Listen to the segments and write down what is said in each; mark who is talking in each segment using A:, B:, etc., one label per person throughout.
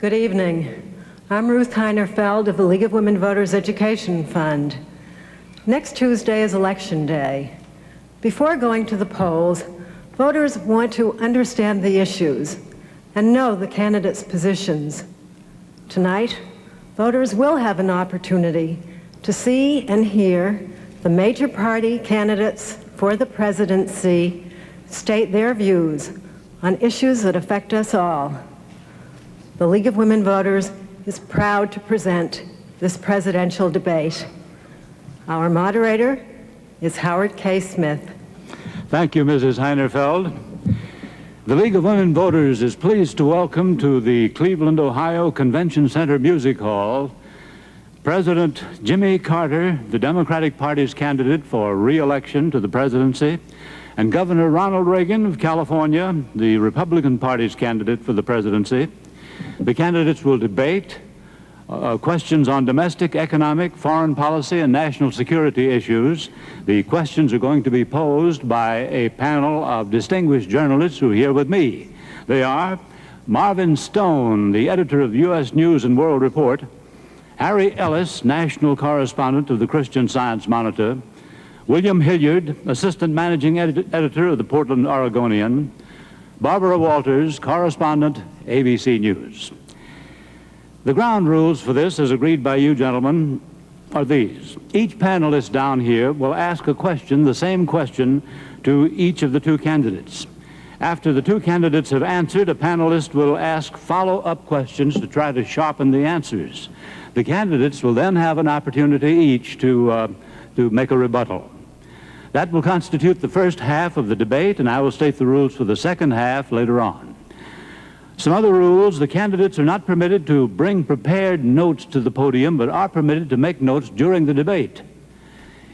A: Good evening. I'm Ruth Heinerfeld of the League of Women Voters Education Fund. Next Tuesday is Election Day. Before going to the polls, voters want to understand the issues and know the candidates' positions. Tonight, voters will have an opportunity to see and hear the major party candidates for the presidency state their views on issues that affect us all. The League of Women Voters is proud to present this presidential debate. Our moderator is Howard K. Smith.
B: Thank you, Mrs. Heinerfeld. The League of Women Voters is pleased to welcome to the Cleveland, Ohio Convention Center Music Hall President Jimmy Carter, the Democratic Party's candidate for re-election to the presidency, and Governor Ronald Reagan of California, the Republican Party's candidate for the presidency. The candidates will debate questions on domestic, economic, foreign policy, and national security issues. The questions are going to be posed by a panel of distinguished journalists who are here with me. They are Marvin Stone, the editor of the U.S. News and World Report; Harry Ellis, national correspondent of the Christian Science Monitor; William Hilliard, assistant managing editor of the Portland Oregonian; Barbara Walters, correspondent, ABC News. The ground rules for this, as agreed by you gentlemen, are these. Each panelist down here will ask a question, the same question, to each of the two candidates. After the two candidates have answered, a panelist will ask follow-up questions to try to sharpen the answers. The candidates will then have an opportunity each to make a rebuttal. That will constitute the first half of the debate, and I will state the rules for the second half later on. Some other rules: the candidates are not permitted to bring prepared notes to the podium, but are permitted to make notes during the debate.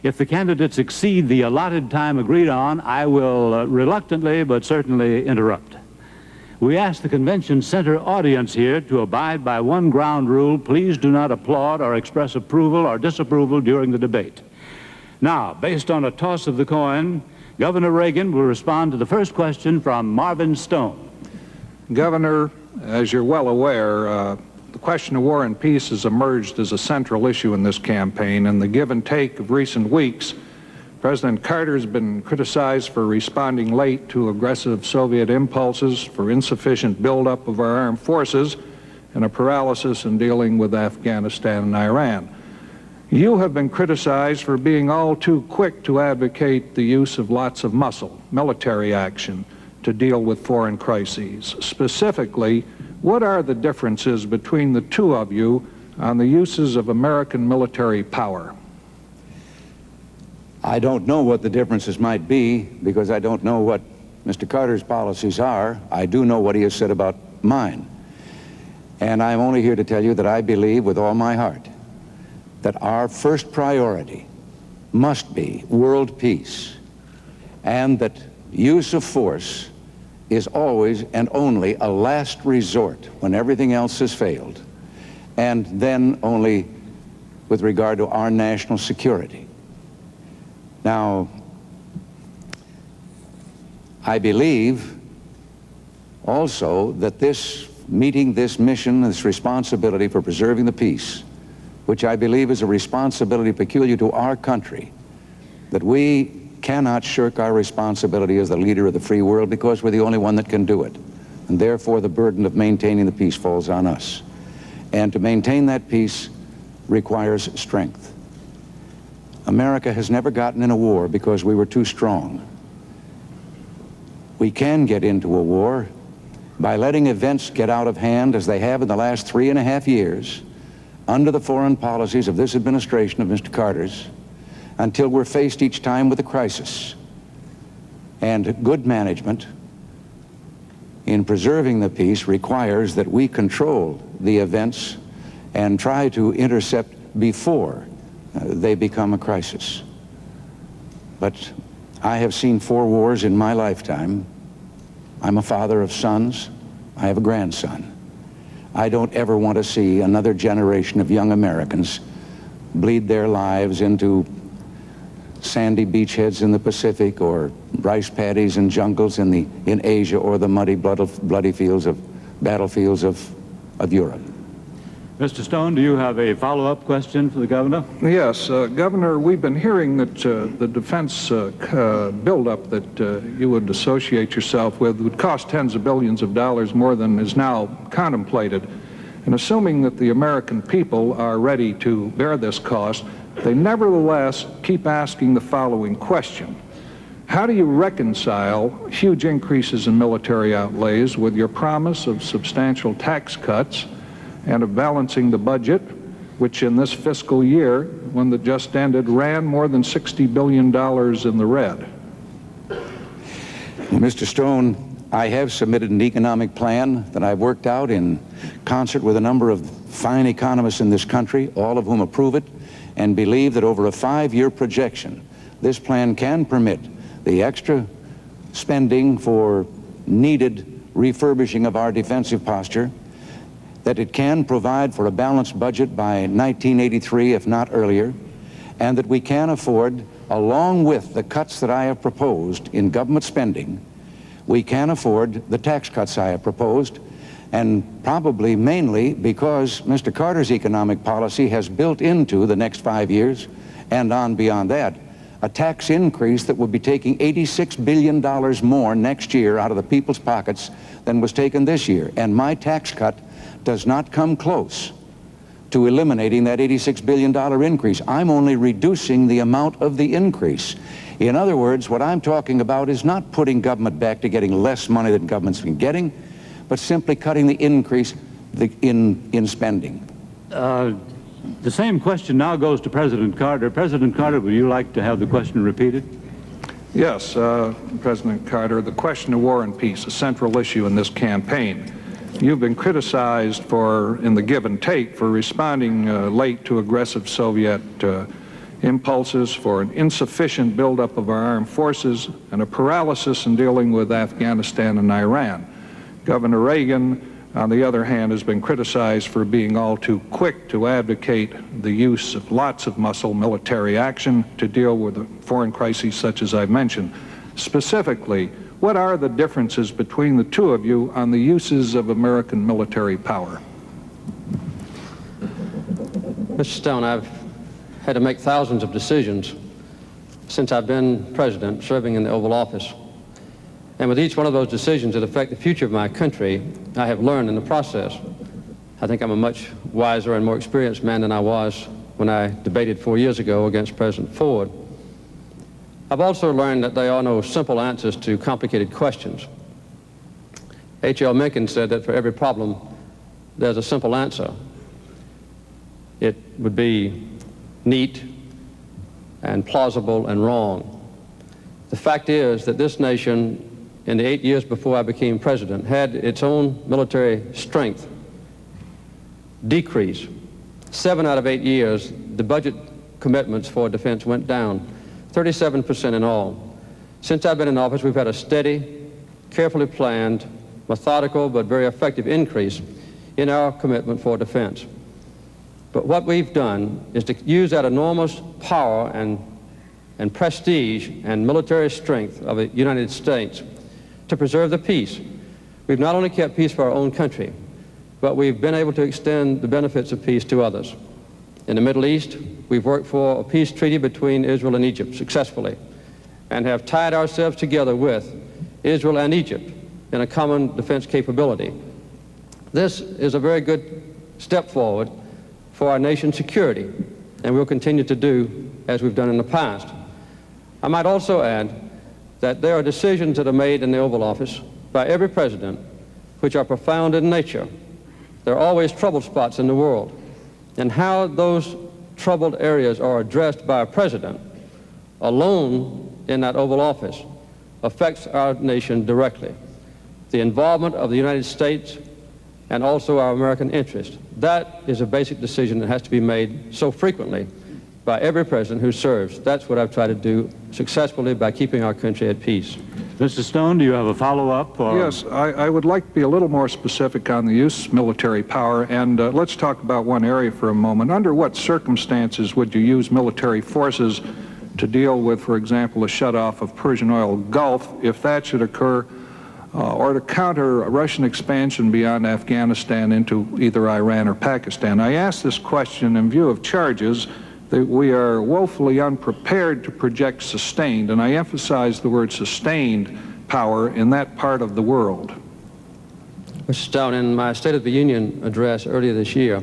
B: If the candidates exceed the allotted time agreed on, I will reluctantly but certainly interrupt. We ask the convention center audience here to abide by one ground rule: please do not applaud or express approval or disapproval during the debate. Now, based on a toss of the coin, Governor Reagan will respond to the first question from Marvin Stone.
C: Governor, as you're well aware, the question of war and peace has emerged as a central issue in this campaign. In the give and take of recent weeks, President Carter has been criticized for responding late to aggressive Soviet impulses, for insufficient buildup of our armed forces, and a paralysis in dealing with Afghanistan and Iran. You have been criticized for being all too quick to advocate the use of lots of muscle, military action, to deal with foreign crises. Specifically, what are the differences between the two of you on the uses of American military power?
D: I don't know what the differences might be, because I don't know what Mr. Carter's policies are. I do know what he has said about mine. And I'm only here to tell you that I believe with all my heart that our first priority must be world peace, and that use of force is always and only a last resort when everything else has failed, and then only with regard to our national security. Now, I believe also that meeting this mission, this responsibility for preserving the peace, which I believe is a responsibility peculiar to our country, that we cannot shirk our responsibility as the leader of the free world, because we're the only one that can do it. And therefore the burden of maintaining the peace falls on us. And to maintain that peace requires strength. America has never gotten in a war because we were too strong. We can get into a war by letting events get out of hand, as they have in the last 3.5 years, under the foreign policies of this administration, of Mr. Carter's, until we're faced each time with a crisis. And good management in preserving the peace requires that we control the events and try to intercept before they become a crisis. But I have seen 4 wars in my lifetime. I'm a father of sons. I have a grandson. I don't ever want to see another generation of young Americans bleed their lives into sandy beachheads in the Pacific, or rice paddies and jungles in Asia, or the muddy, bloody battlefields of of Europe.
B: Mr. Stone, do you have a follow-up question for the governor?
C: Yes, Governor, we've been hearing that the defense buildup that you would associate yourself with would cost tens of billions of dollars more than is now contemplated. And assuming that the American people are ready to bear this cost, they nevertheless keep asking the following question. How do you reconcile huge increases in military outlays with your promise of substantial tax cuts and of balancing the budget, which in this fiscal year, one that just ended, ran more than $60 billion in the red?
D: Well, Mr. Stone, I have submitted an economic plan that I've worked out in concert with a number of fine economists in this country, all of whom approve it and believe that over a 5-year projection, this plan can permit the extra spending for needed refurbishing of our defensive posture, that it can provide for a balanced budget by 1983, if not earlier, and that we can afford, along with the cuts that I have proposed in government spending, we can afford the tax cuts I have proposed, and probably mainly because Mr. Carter's economic policy has built into the next 5 years and on beyond that a tax increase that would be taking $86 billion more next year out of the people's pockets than was taken this year. And my tax cut does not come close to eliminating that $86 billion increase. I'm only reducing the amount of the increase. In other words, what I'm talking about is not putting government back to getting less money than government's been getting, but simply cutting the increase in spending.
B: The same question now goes to President Carter. President Carter, would you like to have the question repeated?
C: Yes, President Carter, the question of war and peace, a central issue in this campaign. You've been criticized for, in the give and take, for responding late to aggressive Soviet impulses, for an insufficient buildup of our armed forces, and a paralysis in dealing with Afghanistan and Iran. Governor Reagan, on the other hand, has been criticized for being all too quick to advocate the use of lots of muscle military action to deal with foreign crises such as I've mentioned. Specifically, what are the differences between the two of you on the uses of American military power?
E: Mr. Stone, I've had to make thousands of decisions since I've been president, serving in the Oval Office. And with each one of those decisions that affect the future of my country, I have learned in the process. I think I'm a much wiser and more experienced man than I was when I debated 4 years ago against President Ford. I've also learned that there are no simple answers to complicated questions. H.L. Mencken said that for every problem, there's a simple answer. It would be neat and plausible and wrong. The fact is that this nation, in the 8 years before I became president, had its own military strength decrease. 7 out of 8 years, the budget commitments for defense went down, 37% in all. Since I've been in office, we've had a steady, carefully planned, methodical, but very effective increase in our commitment for defense. But what we've done is to use that enormous power and prestige and military strength of the United States to preserve the peace. We've not only kept peace for our own country, but we've been able to extend the benefits of peace to others. In the Middle East, we've worked for a peace treaty between Israel and Egypt successfully, and have tied ourselves together with Israel and Egypt in a common defense capability. This is a very good step forward for our nation's security, and we'll continue to do as we've done in the past. I might also add that there are decisions that are made in the Oval Office by every president which are profound in nature. There are always troubled spots in the world, and how those troubled areas are addressed by a president alone in that Oval Office affects our nation directly. The involvement of the United States and also our American interest, that is a basic decision that has to be made so frequently by every president who serves. That's what I've tried to do successfully by keeping our country at peace.
B: Mr. Stone, do you have a follow-up?
C: Yes, I would like to be a little more specific on the use of military power, and let's talk about one area for a moment. Under what circumstances would you use military forces to deal with, for example, a shutoff of Persian oil Gulf? If that should occur, or to counter Russian expansion beyond Afghanistan into either Iran or Pakistan. I ask this question in view of charges that we are woefully unprepared to project sustained, and I emphasize the word sustained, power in that part of the world.
E: Mr. Stout, in my State of the Union address earlier this year,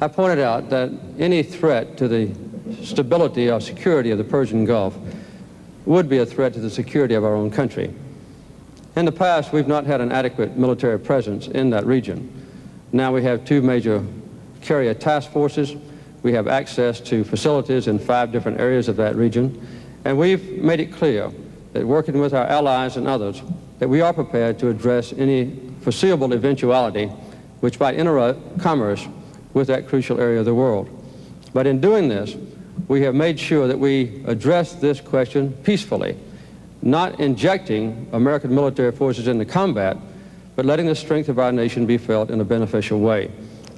E: I pointed out that any threat to the stability or security of the Persian Gulf would be a threat to the security of our own country. In the past, we've not had an adequate military presence in that region. Now we have 2 major carrier task forces. We have access to facilities in 5 different areas of that region. And we've made it clear that working with our allies and others, that we are prepared to address any foreseeable eventuality which might interrupt commerce with that crucial area of the world. But in doing this, we have made sure that we address this question peacefully, not injecting American military forces into combat, but letting the strength of our nation be felt in a beneficial way.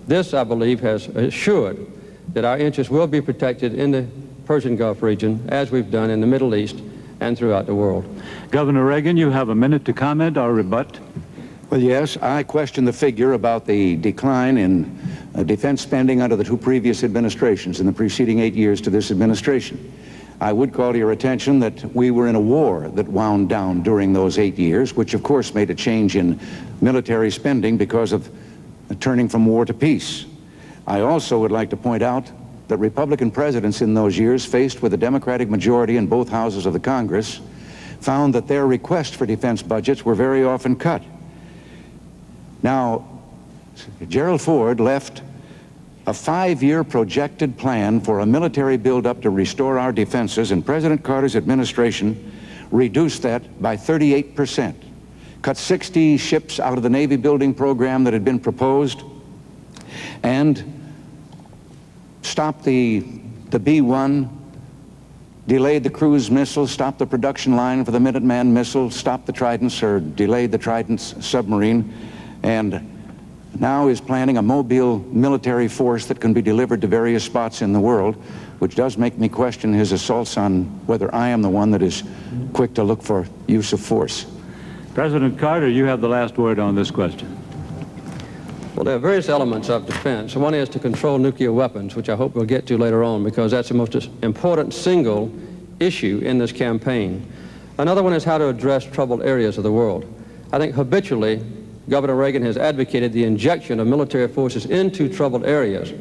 E: This, I believe, has assured that our interests will be protected in the Persian Gulf region, as we've done in the Middle East and throughout the world.
B: Governor Reagan, you have a minute to comment or rebut.
D: Well, yes, I question the figure about the decline in defense spending under the 2 previous administrations in the preceding 8 years to this administration. I would call to your attention that we were in a war that wound down during those 8 years, which of course made a change in military spending because of turning from war to peace. I also would like to point out that Republican presidents in those years, faced with a Democratic majority in both houses of the Congress, found that their requests for defense budgets were very often cut. Now, Gerald Ford left a 5-year projected plan for a military buildup to restore our defenses, and President Carter's administration reduced that by 38%, cut 60 ships out of the Navy building program that had been proposed, and stopped the B-1, delayed the cruise missile, stopped the production line for the Minuteman missile, stopped the Tridents, or delayed the Tridents submarine, and now is planning a mobile military force that can be delivered to various spots in the world, which does make me question his assaults on whether I am the one that is quick to look for use of force.
B: President Carter, you have the last word on this question.
E: Well, there are various elements of defense. One is to control nuclear weapons, which I hope we'll get to later on, because that's the most important single issue in this campaign. Another one is how to address troubled areas of the world. I think habitually, Governor Reagan has advocated the injection of military forces into troubled areas,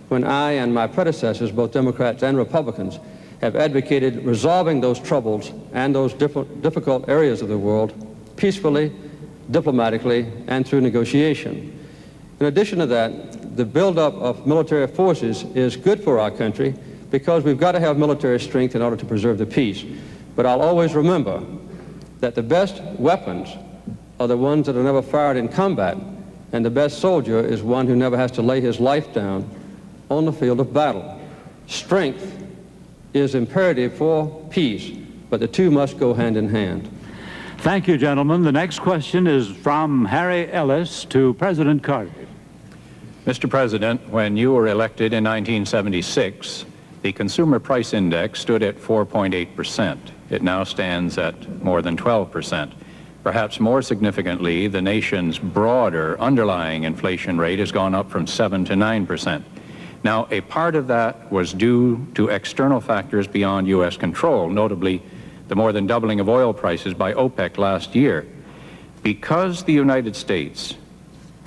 E: when I and my predecessors, both Democrats and Republicans, have advocated resolving those troubles and those difficult areas of the world peacefully, diplomatically, and through negotiation. In addition to that, the buildup of military forces is good for our country because we've got to have military strength in order to preserve the peace. But I'll always remember that the best weapons are the ones that are never fired in combat, and the best soldier is one who never has to lay his life down on the field of battle. Strength is imperative for peace, but the 2 must go hand in hand.
B: Thank you, gentlemen. The next question is from Harry Ellis to President Carter.
F: Mr. President, when you were elected in 1976, the Consumer Price Index stood at 4.8%. It now stands at more than 12%. Perhaps more significantly, the nation's broader underlying inflation rate has gone up from 7 to 9%. Now, a part of that was due to external factors beyond U.S. control, notably the more than doubling of oil prices by OPEC last year. Because the United States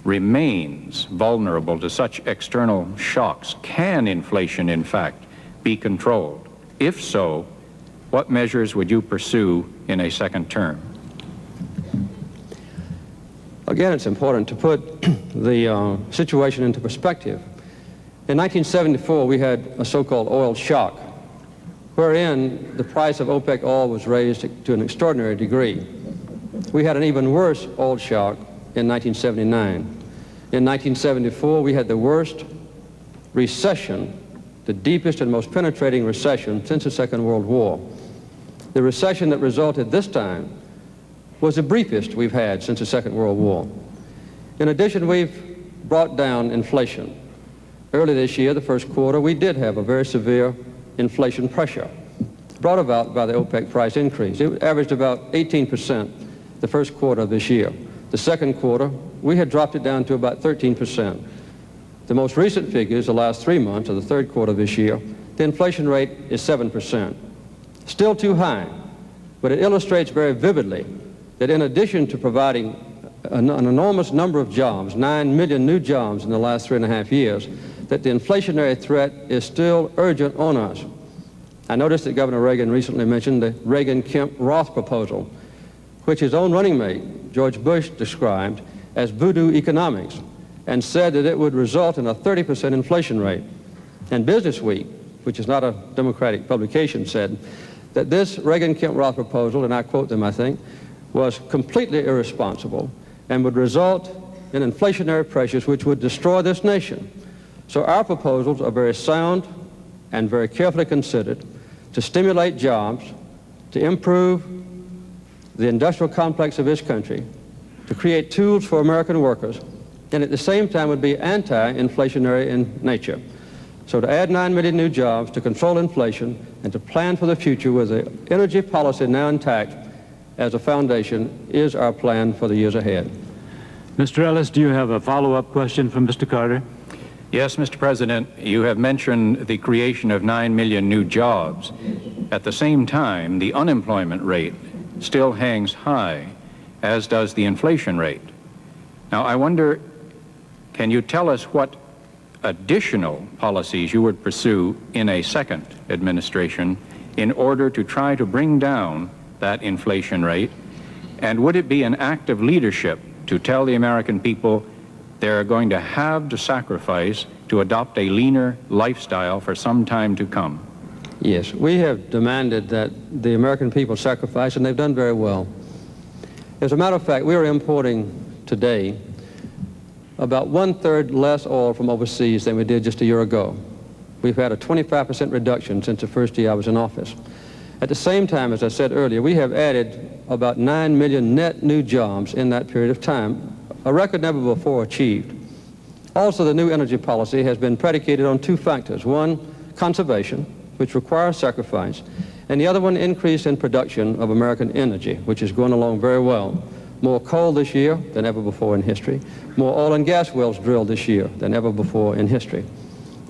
F: remains vulnerable to such external shocks, can inflation, in fact, be controlled? If so, what measures would you pursue in a second term?
E: Again, it's important to put the situation into perspective. In 1974, we had a so-called oil shock, wherein the price of OPEC oil was raised to an extraordinary degree. We had an even worse oil shock in 1979. In 1974, we had the worst recession, the deepest and most penetrating recession since the Second World War. The recession that resulted this time was the briefest we've had since the Second World War. In addition, we've brought down inflation. Early this year, the first quarter, we did have a very severe inflation pressure brought about by the OPEC price increase. It averaged about 18% the first quarter of this year. The second quarter, we had dropped it down to about 13%. The most recent figures, the last 3 months of the third quarter of this year, the inflation rate is 7%. Still too high, but it illustrates very vividly that in addition to providing an enormous number of jobs, 9 million new jobs in the last 3.5 years, that the inflationary threat is still urgent on us. I noticed that Governor Reagan recently mentioned the Reagan-Kemp-Roth proposal, which his own running mate, George Bush, described as voodoo economics, and said that it would result in a 30% inflation rate. And Business Week, which is not a Democratic publication, said that this Reagan-Kemp-Roth proposal, and I quote them, I think, was completely irresponsible and would result in inflationary pressures which would destroy this nation. So our proposals are very sound and very carefully considered to stimulate jobs, to improve the industrial complex of this country, to create tools for American workers, and at the same time would be anti-inflationary in nature. So to add 9 million new jobs, to control inflation, and to plan for the future with the energy policy now intact as a foundation is our plan for the years ahead.
B: Mr. Ellis, do you have a follow-up question from Mr. Carter?
F: Yes, Mr. President, you have mentioned the creation of 9 million new jobs. At the same time, the unemployment rate still hangs high, as does the inflation rate. Now, I wonder, can you tell us what additional policies you would pursue in a second administration in order to try to bring down that inflation rate? And would it be an act of leadership to tell the American people they're going to have to sacrifice to adopt a leaner lifestyle for some time to come?
E: Yes, we have demanded that the American people sacrifice, and they've done very well. As a matter of fact, we are importing today about 1/3 less oil from overseas than we did just a year ago. We've had a 25% reduction since the first year I was in office. At the same time, as I said earlier, we have added about 9 million net new jobs in that period of time, a record never before achieved. Also, the new energy policy has been predicated on two factors. One, conservation, which requires sacrifice, and the other one, increase in production of American energy, which is going along very well. More coal this year than ever before in history. More oil and gas wells drilled this year than ever before in history.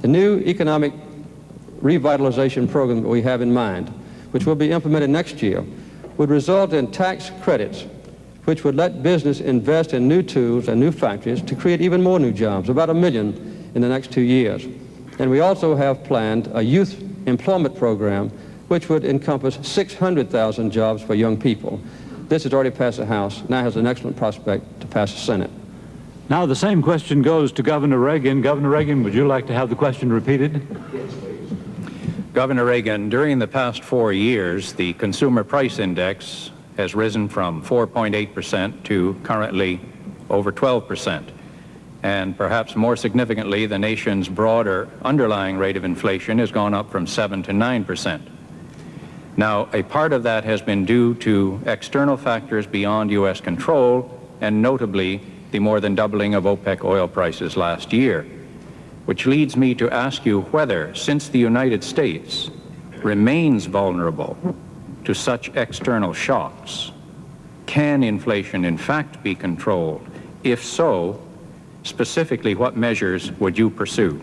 E: The new economic revitalization program that we have in mind, which will be implemented next year, would result in tax credits which would let business invest in new tools and new factories to create even more new jobs, about 1 million in the next 2 years. And we also have planned a youth employment program which would encompass 600,000 jobs for young people. This has already passed the House, now has an excellent prospect to pass the Senate.
B: Now the same question goes to Governor Reagan. Governor Reagan, would you like to have the question repeated?
F: Governor Reagan, during the past 4 years, the Consumer Price Index has risen from 4.8% to currently over 12%. And perhaps more significantly, the nation's broader underlying rate of inflation has gone up from 7 to 9%. Now, a part of that has been due to external factors beyond U.S. control, and notably the more than doubling of OPEC oil prices last year, which leads me to ask you whether, since the United States remains vulnerable to such external shocks, can inflation in fact be controlled? If so, specifically what measures would you pursue?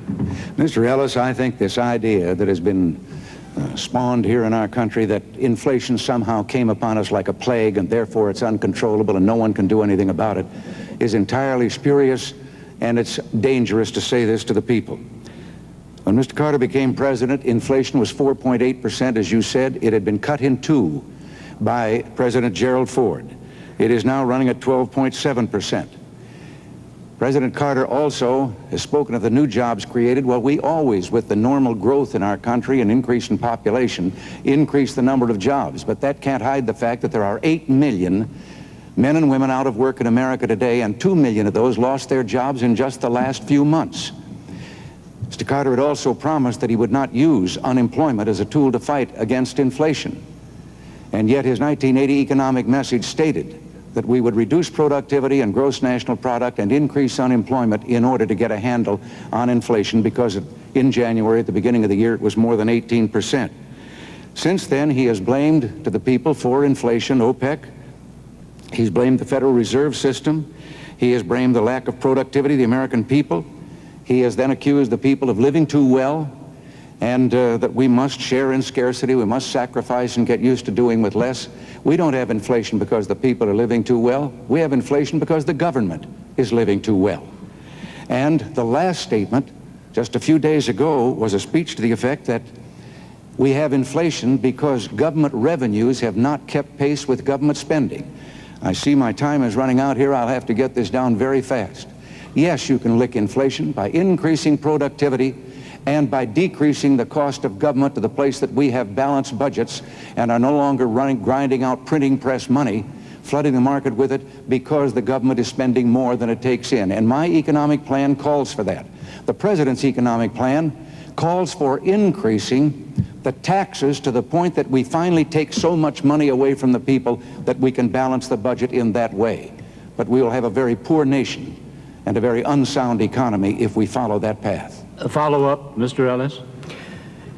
D: Mr. Ellis, I think this idea that has been spawned here in our country that inflation somehow came upon us like a plague and therefore it's uncontrollable and no one can do anything about it is entirely spurious, and it's dangerous to say this to the people. When Mr. Carter became president, inflation was 4.8%, as you said. It had been cut in two by President Gerald Ford. It is now running at 12.7%. President Carter also has spoken of the new jobs created. Well, we always, with the normal growth in our country and increase in population, increase the number of jobs. But that can't hide the fact that there are 8 million men and women out of work in America today, and 2 million of those lost their jobs in just the last few months. Mr. Carter had also promised that he would not use unemployment as a tool to fight against inflation. And yet his 1980 economic message stated that we would reduce productivity and gross national product and increase unemployment in order to get a handle on inflation, because in January, at the beginning of the year, it was more than 18%. Since then, he has blamed to the people for inflation OPEC, He's blamed the Federal Reserve System. He has blamed the lack of productivity of the American people. He has then accused the people of living too well, and that we must share in scarcity, we must sacrifice and get used to doing with less. We don't have inflation because the people are living too well. We have inflation because the government is living too well. And the last statement, just a few days ago, was a speech to the effect that we have inflation because government revenues have not kept pace with government spending. I see my time is running out here. I'll have to get this down very fast. Yes, you can lick inflation by increasing productivity and by decreasing the cost of government to the place that we have balanced budgets and are no longer grinding out printing press money, flooding the market with it because the government is spending more than it takes in. And my economic plan calls for that. The President's economic plan calls for increasing the taxes to the point that we finally take so much money away from the people that we can balance the budget in that way. But we will have a very poor nation and a very unsound economy if we follow that path.
B: A follow-up, Mr. Ellis?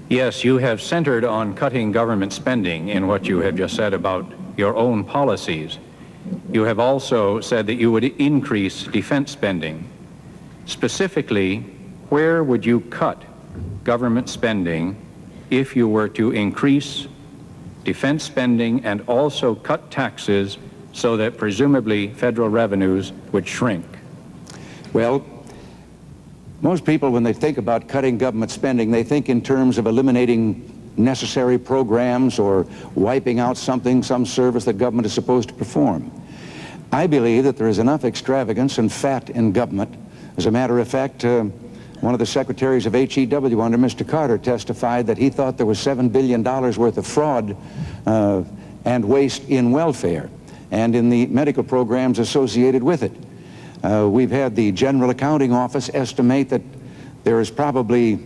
F: Yes, you have centered on cutting government spending in what you have just said about your own policies. You have also said that you would increase defense spending. Specifically, where would you cut government spending if you were to increase defense spending and also cut taxes so that presumably federal revenues would shrink?
D: Well, most people, when they think about cutting government spending, they think in terms of eliminating necessary programs or wiping out some service that government is supposed to perform. I believe that there is enough extravagance and fat in government. As a matter of fact, one of the secretaries of HEW under Mr. Carter testified that he thought there was $7 billion worth of fraud and waste in welfare and in the medical programs associated with it. We've had the General Accounting Office estimate that there is probably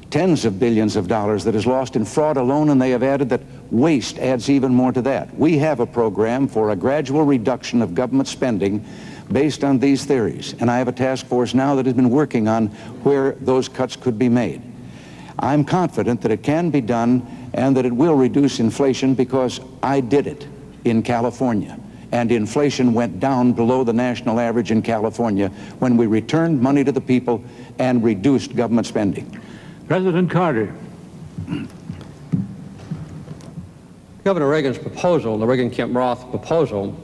D: tens of billions of dollars that is lost in fraud alone, and they have added that waste adds even more to that. We have a program for a gradual reduction of government spending based on these theories, and I have a task force now that has been working on where those cuts could be made. I'm confident that it can be done and that it will reduce inflation because I did it in California. And inflation went down below the national average in California when we returned money to the people and reduced government spending.
B: President Carter.
E: Governor Reagan's proposal, the Reagan-Kemp-Roth proposal,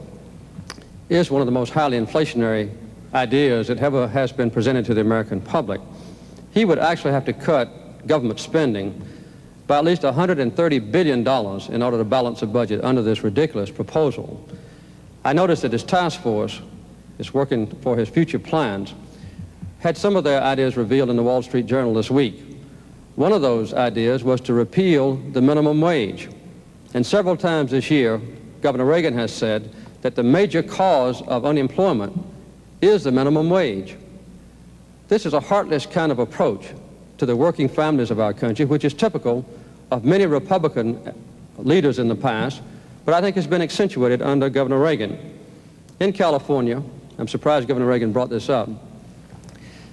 E: is one of the most highly inflationary ideas that ever has been presented to the American public. He would actually have to cut government spending by at least $130 billion in order to balance the budget under this ridiculous proposal. I noticed that his task force is working for his future plans, had some of their ideas revealed in the Wall Street Journal this week. One of those ideas was to repeal the minimum wage. And several times this year, Governor Reagan has said that the major cause of unemployment is the minimum wage. This is a heartless kind of approach to the working families of our country, which is typical of many Republican leaders in the past, but I think has been accentuated under Governor Reagan. In California, I'm surprised Governor Reagan brought this up,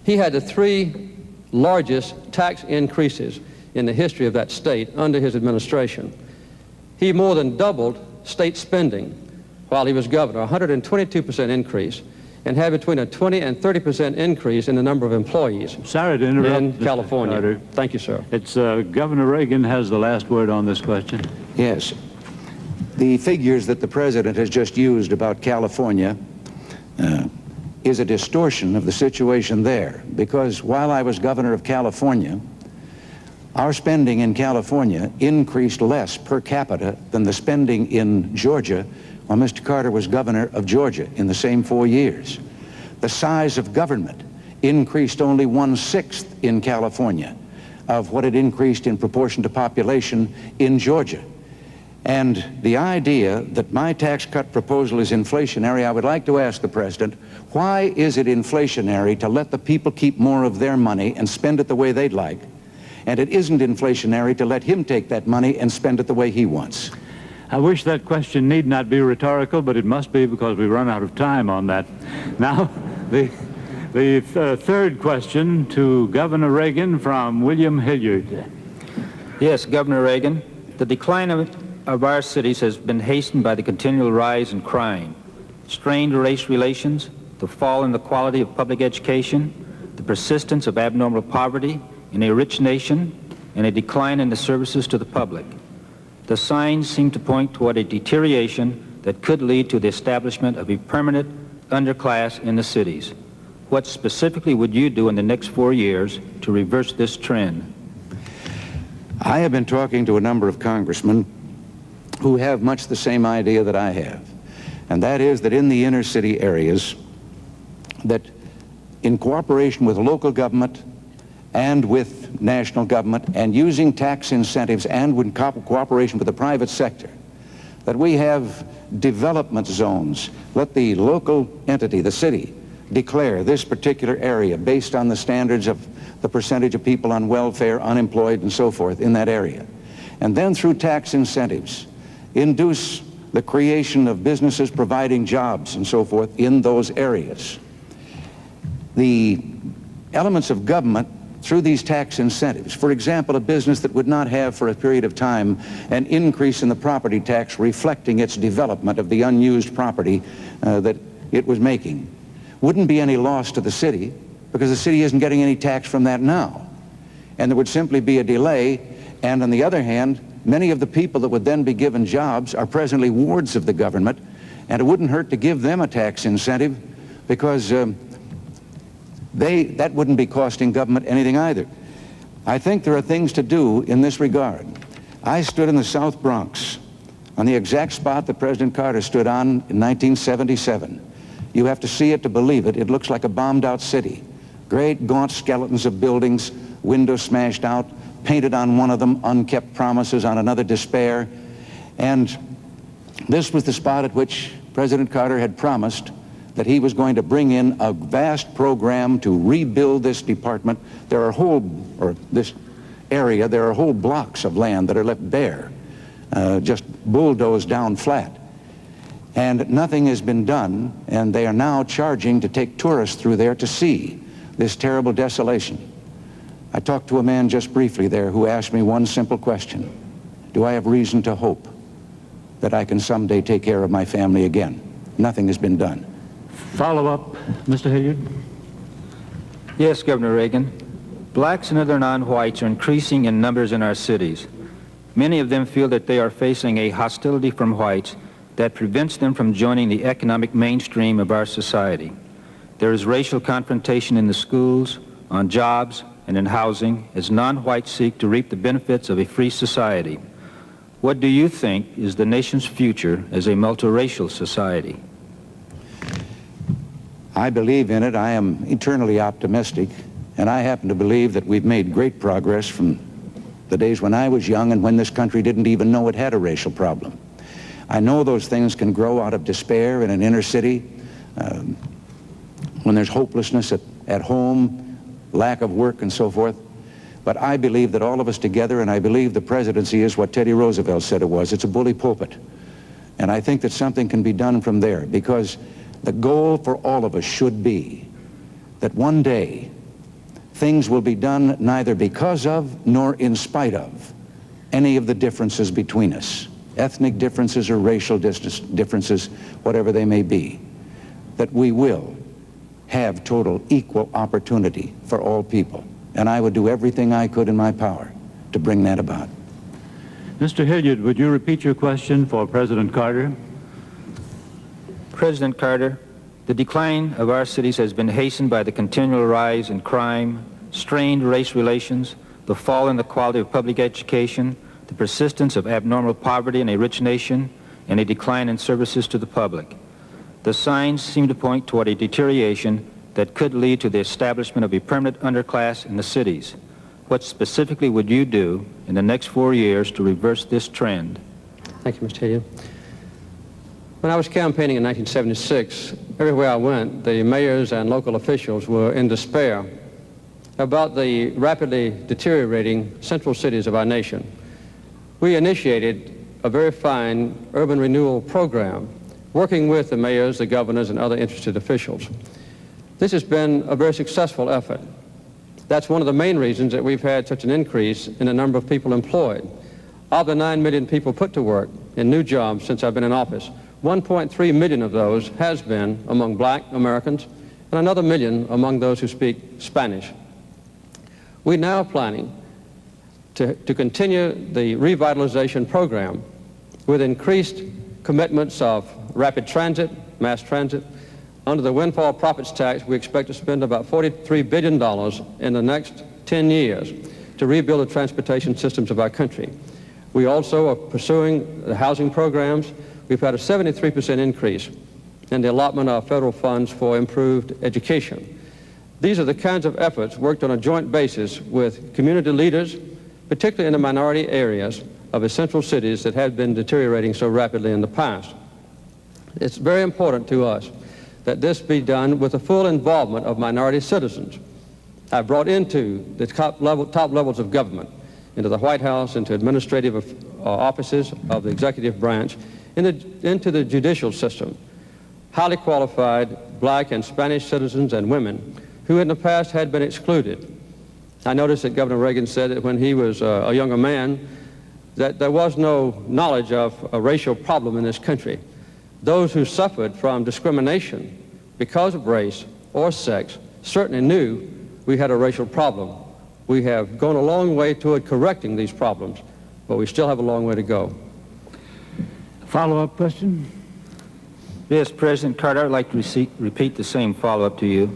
E: he had the 3 largest tax increases in the history of that state under his administration. He more than doubled state spending while he was governor, a 122% increase, and had between a 20 and 30% increase in the number of employees.
B: Sorry to interrupt,
E: in
B: Mr.
E: California.
B: Carter.
E: Thank you, sir.
B: It's Governor Reagan has the last word on this question.
D: Yes. The figures that the President has just used about California is a distortion of the situation there, because while I was governor of California, our spending in California increased less per capita than the spending in Georgia while Mr. Carter was governor of Georgia in the same 4 years. The size of government increased only 1/6 in California of what it increased in proportion to population in Georgia. And the idea that my tax cut proposal is inflationary, I would like to ask the President, why is it inflationary to let the people keep more of their money and spend it the way they'd like, and it isn't inflationary to let him take that money and spend it the way he wants?
B: I wish that question need not be rhetorical, but it must be because we run out of time on that. Now, the third question to Governor Reagan from William Hilliard.
G: Yes, Governor Reagan, the decline of of our cities has been hastened by the continual rise in crime, strained race relations, the fall in the quality of public education, the persistence of abnormal poverty in a rich nation, and a decline in the services to the public. The signs seem to point toward a deterioration that could lead to the establishment of a permanent underclass in the cities. What specifically would you do in the next 4 years to reverse this trend?
D: I have been talking to a number of congressmen who have much the same idea that I have, and that is that in the inner city areas, that in cooperation with local government and with national government and using tax incentives and with cooperation with the private sector, that we have development zones. Let the local entity, the city, declare this particular area based on the standards of the percentage of people on welfare, unemployed, and so forth in that area. And then through tax incentives, induce the creation of businesses providing jobs and so forth in those areas. The elements of government through these tax incentives, for example, a business that would not have for a period of time an increase in the property tax reflecting its development of the unused property that it was making, wouldn't be any loss to the city because the city isn't getting any tax from that now. And there would simply be a delay. And on the other hand, many of the people that would then be given jobs are presently wards of the government, and it wouldn't hurt to give them a tax incentive because that wouldn't be costing government anything either. I think there are things to do in this regard. I stood in the South Bronx on the exact spot that President Carter stood on in 1977. You have to see it to believe it. It looks like a bombed out city. Great gaunt skeletons of buildings, windows smashed out, painted on one of them, unkept promises, on another despair. And this was the spot at which President Carter had promised that he was going to bring in a vast program to rebuild this department. There are this area, there are whole blocks of land that are left bare, just bulldozed down flat. And nothing has been done, and they are now charging to take tourists through there to see this terrible desolation. I talked to a man just briefly there who asked me one simple question: do I have reason to hope that I can someday take care of my family again? Nothing has been done.
B: Follow up, Mr. Hilliard.
G: Yes, Governor Reagan. Blacks and other non-whites are increasing in numbers in our cities. Many of them feel that they are facing a hostility from whites that prevents them from joining the economic mainstream of our society. There is racial confrontation in the schools, on jobs, and in housing as non-whites seek to reap the benefits of a free society. What do you think is the nation's future as a multiracial society?
D: I believe in it. I am eternally optimistic, and I happen to believe that we've made great progress from the days when I was young and when this country didn't even know it had a racial problem. I know those things can grow out of despair in an inner city, when there's hopelessness at home, lack of work and so forth. But I believe that all of us together, and I believe the presidency is what Teddy Roosevelt said it was. It's a bully pulpit. And I think that something can be done from there, because the goal for all of us should be that one day things will be done neither because of nor in spite of any of the differences between us, ethnic differences or racial differences, whatever they may be, that we will have total equal opportunity for all people. And I would do everything I could in my power to bring that about.
B: Mr. Hilliard, would you repeat your question for President Carter?
G: President Carter, the decline of our cities has been hastened by the continual rise in crime, strained race relations, the fall in the quality of public education, the persistence of abnormal poverty in a rich nation, and a decline in services to the public. The signs seem to point toward a deterioration that could lead to the establishment of a permanent underclass in the cities. What specifically would you do in the next 4 years to reverse this trend?
E: Thank you, Mr. Hilliard. When I was campaigning in 1976, everywhere I went, the mayors and local officials were in despair about the rapidly deteriorating central cities of our nation. We initiated a very fine urban renewal program, working with the mayors, the governors, and other interested officials. This has been a very successful effort. That's one of the main reasons that we've had such an increase in the number of people employed. Of the 9 million people put to work in new jobs since I've been in office, 1.3 million of those has been among black Americans and another million among those who speak Spanish. We're now planning to continue the revitalization program with increased commitments of rapid transit, mass transit. Under the windfall profits tax, we expect to spend about $43 billion in the next 10 years to rebuild the transportation systems of our country. We also are pursuing the housing programs. We've had a 73% increase in the allotment of federal funds for improved education. These are the kinds of efforts worked on a joint basis with community leaders, particularly in the minority areas of essential cities that had been deteriorating so rapidly in the past. It's very important to us that this be done with the full involvement of minority citizens. I've brought into the top levels of government, into the White House, into administrative offices of the executive branch, into the judicial system, highly qualified black and Spanish citizens and women who in the past had been excluded. I noticed that Governor Reagan said that when he was a younger man that there was no knowledge of a racial problem in this country. Those who suffered from discrimination because of race or sex certainly knew we had a racial problem. We have gone a long way toward correcting these problems, but we still have a long way to go.
B: Follow-up question?
G: Yes, President Carter, I'd like to repeat the same follow-up to you.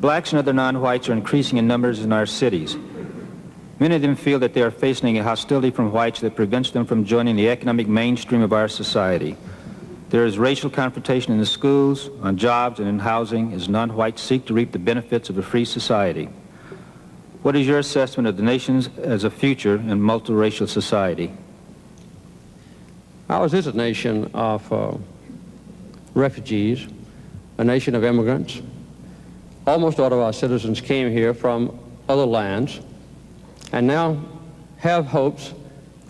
G: Blacks and other non-whites are increasing in numbers in our cities. Many of them feel that they are facing a hostility from whites that prevents them from joining the economic mainstream of our society. There is racial confrontation in the schools, on jobs, and in housing as non-whites seek to reap the benefits of a free society. What is your assessment of the nation as a future in multiracial society?
E: Ours is a nation of refugees, a nation of immigrants. Almost all of our citizens came here from other lands and now have hopes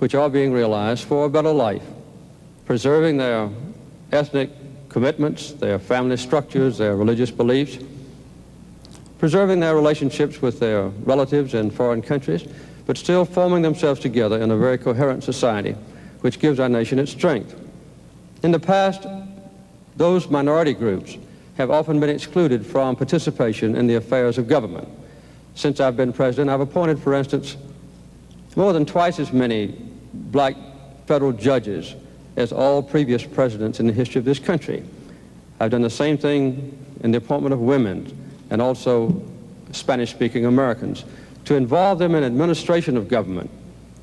E: which are being realized for a better life, preserving their ethnic commitments, their family structures, their religious beliefs, preserving their relationships with their relatives in foreign countries, but still forming themselves together in a very coherent society, which gives our nation its strength. In the past, those minority groups have often been excluded from participation in the affairs of government. Since I've been president, I've appointed, for instance, more than twice as many black federal judges as all previous presidents in the history of this country. I've done the same thing in the appointment of women and also Spanish-speaking Americans, to involve them in administration of government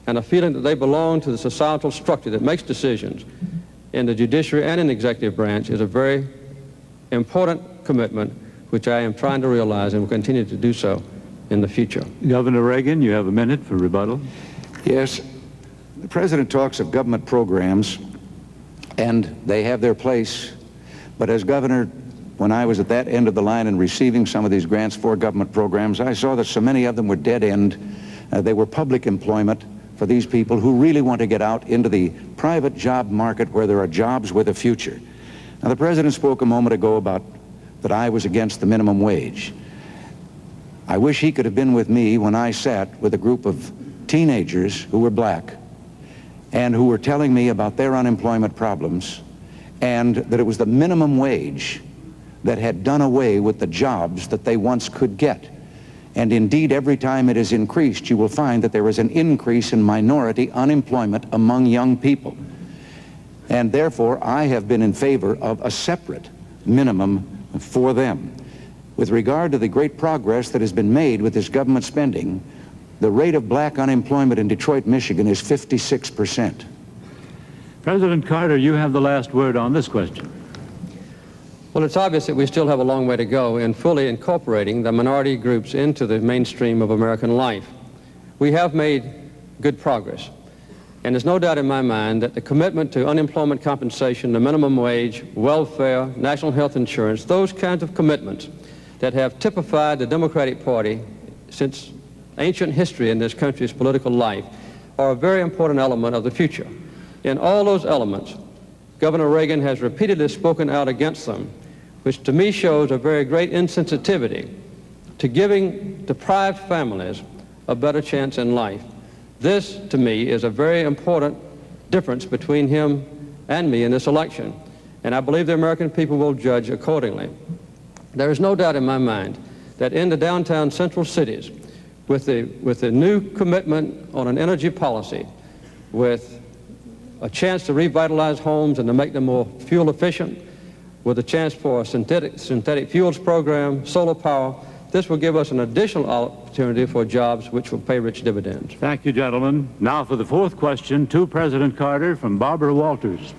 E: and a feeling that they belong to the societal structure that makes decisions in the judiciary and in the executive branch is a very important commitment which I am trying to realize and will continue to do so in the future.
B: Governor Reagan, you have a minute for rebuttal.
D: Yes, the president talks of government programs, and they have their place. But as governor, when I was at that end of the line and receiving some of these grants for government programs, I saw that so many of them were dead end. They were public employment for these people who really want to get out into the private job market where there are jobs with a future. Now, the president spoke a moment ago about that I was against the minimum wage. I wish he could have been with me when I sat with a group of teenagers who were black and who were telling me about their unemployment problems, and that it was the minimum wage that had done away with the jobs that they once could get. And indeed, every time it has increased, you will find that there is an increase in minority unemployment among young people. And therefore, I have been in favor of a separate minimum for them. With regard to the great progress that has been made with this government spending, the rate of black unemployment in Detroit, Michigan is 56%.
B: President Carter, you have the last word on this question.
E: Well, it's obvious that we still have a long way to go in fully incorporating the minority groups into the mainstream of American life. We have made good progress, and there's no doubt in my mind that the commitment to unemployment compensation, the minimum wage, welfare, national health insurance, those kinds of commitments that have typified the Democratic Party since ancient history in this country's political life are a very important element of the future. In all those elements, Governor Reagan has repeatedly spoken out against them, which to me shows a very great insensitivity to giving deprived families a better chance in life. This, to me, is a very important difference between him and me in this election, and I believe the American people will judge accordingly. There is no doubt in my mind that in the downtown central cities, with the new commitment on an energy policy, with a chance to revitalize homes and to make them more fuel efficient, with a chance for a synthetic fuels program, solar power, this will give us an additional opportunity for jobs which will pay rich dividends.
B: Thank you, gentlemen. Now for the fourth question to President Carter from Barbara Walters.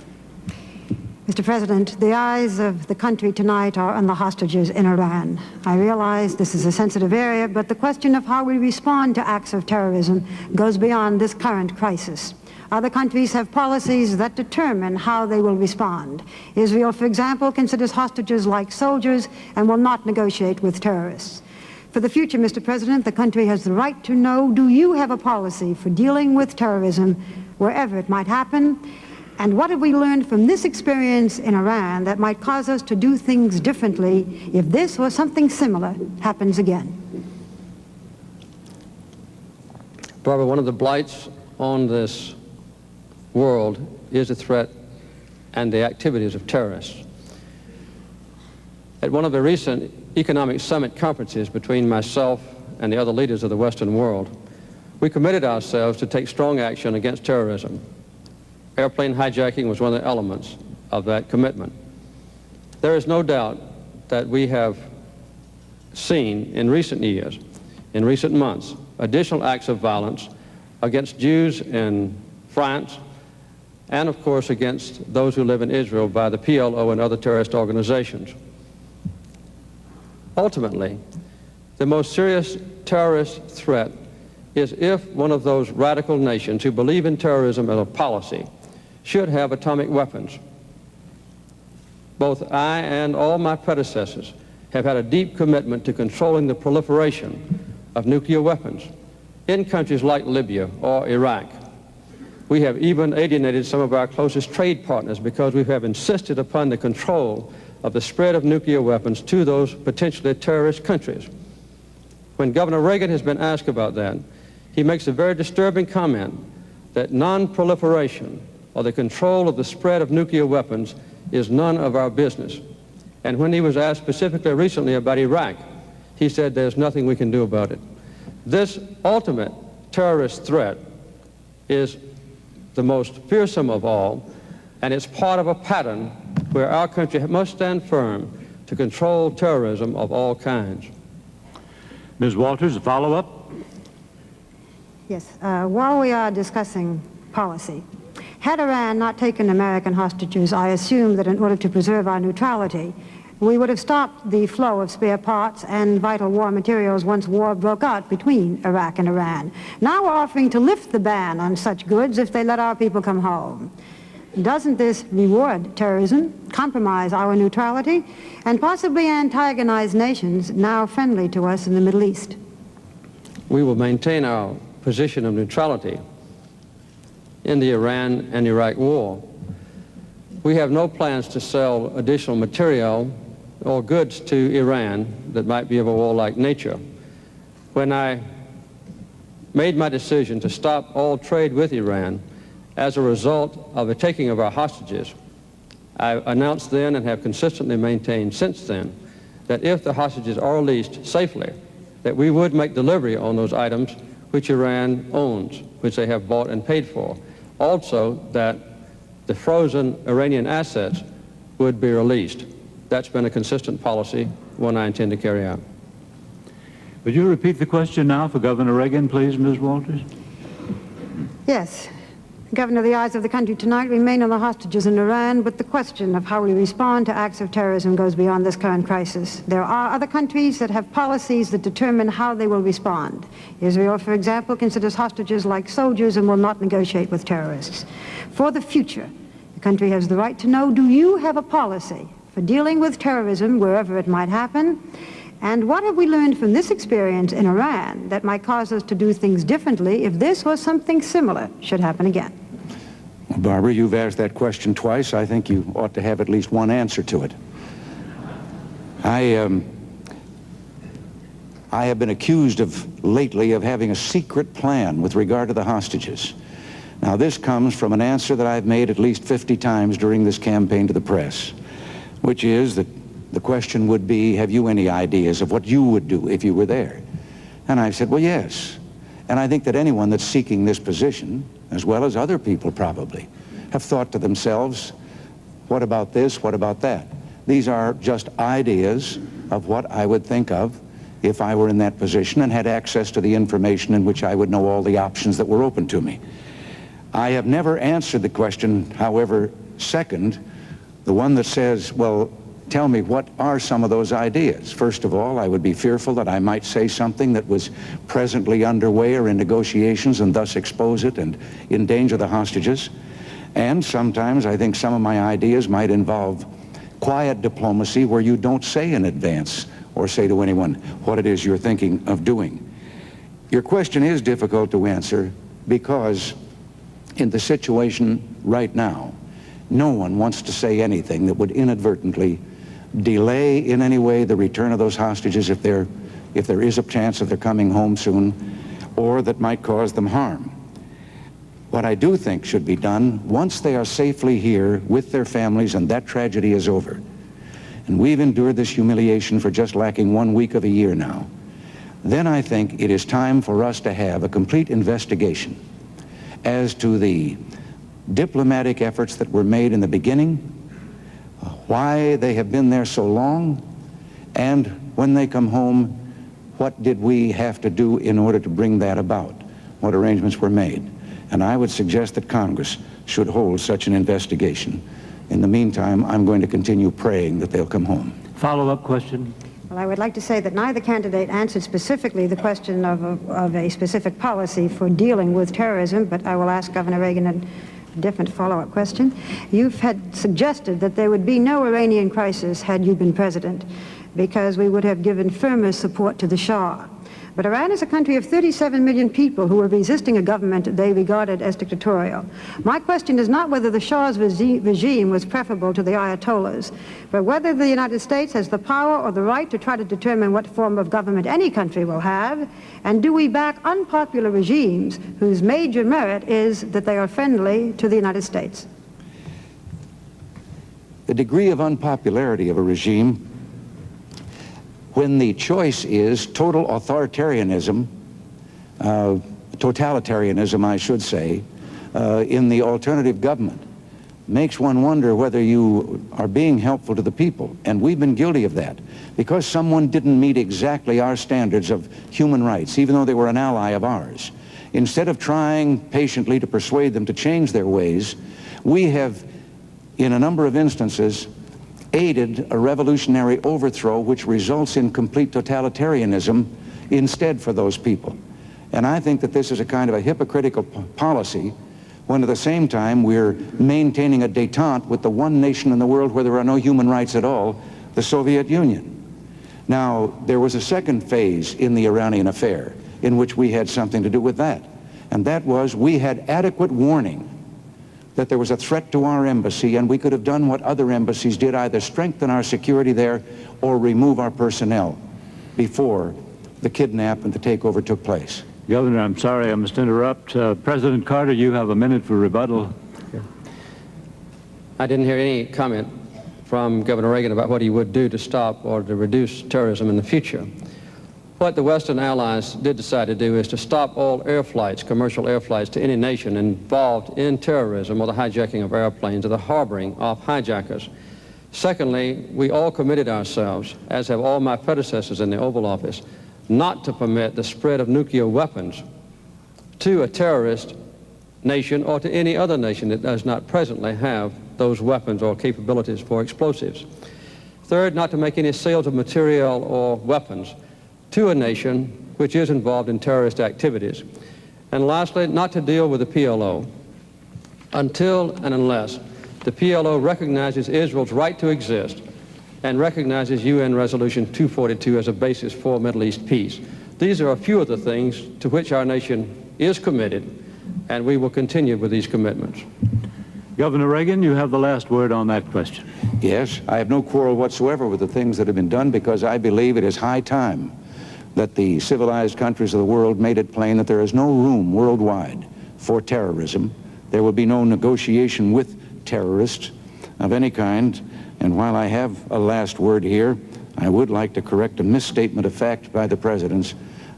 H: Mr. President, the eyes of the country tonight are on the hostages in Iran. I realize this is a sensitive area, but the question of how we respond to acts of terrorism goes beyond this current crisis. Other countries have policies that determine how they will respond. Israel, for example, considers hostages like soldiers and will not negotiate with terrorists. For the future, Mr. President, the country has the right to know, do you have a policy for dealing with terrorism wherever it might happen? And what have we learned from this experience in Iran that might cause us to do things differently if this or something similar happens again?
E: Barbara, one of the blights on this world is the threat and the activities of terrorists. At one of the recent economic summit conferences between myself and the other leaders of the Western world, we committed ourselves to take strong action against terrorism. Airplane hijacking was one of the elements of that commitment. There is no doubt that we have seen in recent years, in recent months, additional acts of violence against Jews in France, and of course against those who live in Israel by the PLO and other terrorist organizations. Ultimately, the most serious terrorist threat is if one of those radical nations who believe in terrorism as a policy should have atomic weapons. Both I and all my predecessors have had a deep commitment to controlling the proliferation of nuclear weapons in countries like Libya or Iraq. We have even alienated some of our closest trade partners because we have insisted upon the control of the spread of nuclear weapons to those potentially terrorist countries. When Governor Reagan has been asked about that, he makes a very disturbing comment that non-proliferation or the control of the spread of nuclear weapons is none of our business. And when he was asked specifically recently about Iraq, he said there's nothing we can do about it. This ultimate terrorist threat is the most fearsome of all, and it's part of a pattern where our country must stand firm to control terrorism of all kinds.
B: Ms. Walters, a follow-up?
H: Yes. While we are discussing policy, had Iran not taken American hostages, I assume that in order to preserve our neutrality, we would have stopped the flow of spare parts and vital war materials once war broke out between Iraq and Iran. Now we're offering to lift the ban on such goods if they let our people come home. Doesn't this reward terrorism, compromise our neutrality, and possibly antagonize nations now friendly to us in the Middle East?
E: We will maintain our position of neutrality in the Iran and Iraq war. We have no plans to sell additional material or goods to Iran that might be of a warlike nature. When I made my decision to stop all trade with Iran as a result of the taking of our hostages, I announced then and have consistently maintained since then that if the hostages are released safely, that we would make delivery on those items which Iran owns, which they have bought and paid for. Also, that the frozen Iranian assets would be released. That's been a consistent policy, one I intend to carry out.
B: Would you repeat the question now for Governor Reagan, please, Ms. Walters?
H: Yes. Governor, the eyes of the country tonight remain on the hostages in Iran, but the question of how we respond to acts of terrorism goes beyond this current crisis. There are other countries that have policies that determine how they will respond. Israel, for example, considers hostages like soldiers and will not negotiate with terrorists. For the future, the country has the right to know, do you have a policy for dealing with terrorism wherever it might happen? And what have we learned from this experience in Iran that might cause us to do things differently if this or something similar should happen again?
D: Well, Barbara, you've asked that question twice. I think you ought to have at least one answer to it. I have been accused of lately of having a secret plan with regard to the hostages. Now, this comes from an answer that I've made at least 50 times during this campaign to the press, which is that the question would be, have you any ideas of what you would do if you were there? And I've said, well, yes. And I think that anyone that's seeking this position, as well as other people probably, have thought to themselves, what about this, what about that? These are just ideas of what I would think of if I were in that position and had access to the information in which I would know all the options that were open to me. I have never answered the question, however, second, the one that says, well, tell me, what are some of those ideas? First of all, I would be fearful that I might say something that was presently underway or in negotiations and thus expose it and endanger the hostages. And sometimes I think some of my ideas might involve quiet diplomacy where you don't say in advance or say to anyone what it is you're thinking of doing. Your question is difficult to answer because in the situation right now, no one wants to say anything that would inadvertently delay in any way the return of those hostages if there is a chance of their coming home soon, or that might cause them harm. What I do think should be done, once they are safely here with their families and that tragedy is over, and we've endured this humiliation for just lacking 1 week of a year now, then I think it is time for us to have a complete investigation as to the diplomatic efforts that were made in the beginning, why they have been there so long, and when they come home, what did we have to do in order to bring that about? What arrangements were made? And I would suggest that Congress should hold such an investigation. In the meantime, I'm going to continue praying that they'll come home.
B: Follow-up question?
H: Well, I would like to say that neither candidate answered specifically the question of a specific policy for dealing with terrorism, but I will ask Governor Reagan a different follow-up question. You've had suggested that there would be no Iranian crisis had you been president, because we would have given firmer support to the Shah. But Iran is a country of 37 million people who are resisting a government they regarded as dictatorial. My question is not whether the Shah's regime was preferable to the Ayatollahs, but whether the United States has the power or the right to try to determine what form of government any country will have, and do we back unpopular regimes whose major merit is that they are friendly to the United States?
D: The degree of unpopularity of a regime, when the choice is total authoritarianism, totalitarianism, I should say, in the alternative government, makes one wonder whether you are being helpful to the people. And we've been guilty of that. Because someone didn't meet exactly our standards of human rights, even though they were an ally of ours, instead of trying patiently to persuade them to change their ways, we have, in a number of instances, aided a revolutionary overthrow which results in complete totalitarianism instead for those people. And I think that this is a kind of a hypocritical policy when at the same time we're maintaining a détente with the one nation in the world where there are no human rights at all, the Soviet Union. Now, there was a second phase in the Iranian affair in which we had something to do with that. And that was we had adequate warning that there was a threat to our embassy, and we could have done what other embassies did, either strengthen our security there or remove our personnel before the kidnap and the takeover took place.
B: Governor, I'm sorry, I must interrupt. President Carter, you have a minute for rebuttal.
E: I didn't hear any comment from Governor Reagan about what he would do to stop or to reduce terrorism in the future. What the Western allies did decide to do is to stop all air flights, commercial air flights, to any nation involved in terrorism or the hijacking of airplanes or the harboring of hijackers. Secondly, we all committed ourselves, as have all my predecessors in the Oval Office, not to permit the spread of nuclear weapons to a terrorist nation or to any other nation that does not presently have those weapons or capabilities for explosives. Third, not to make any sales of material or weapons to a nation which is involved in terrorist activities. And lastly, not to deal with the PLO until and unless the PLO recognizes Israel's right to exist and recognizes UN Resolution 242 as a basis for Middle East peace. These are a few of the things to which our nation is committed, and we will continue with these commitments.
B: Governor Reagan, you have the last word on that question.
D: Yes, I have no quarrel whatsoever with the things that have been done, because I believe it is high time that the civilized countries of the world made it plain that there is no room worldwide for terrorism. There will be no negotiation with terrorists of any kind. And while I have a last word here, I would like to correct a misstatement of fact by the President.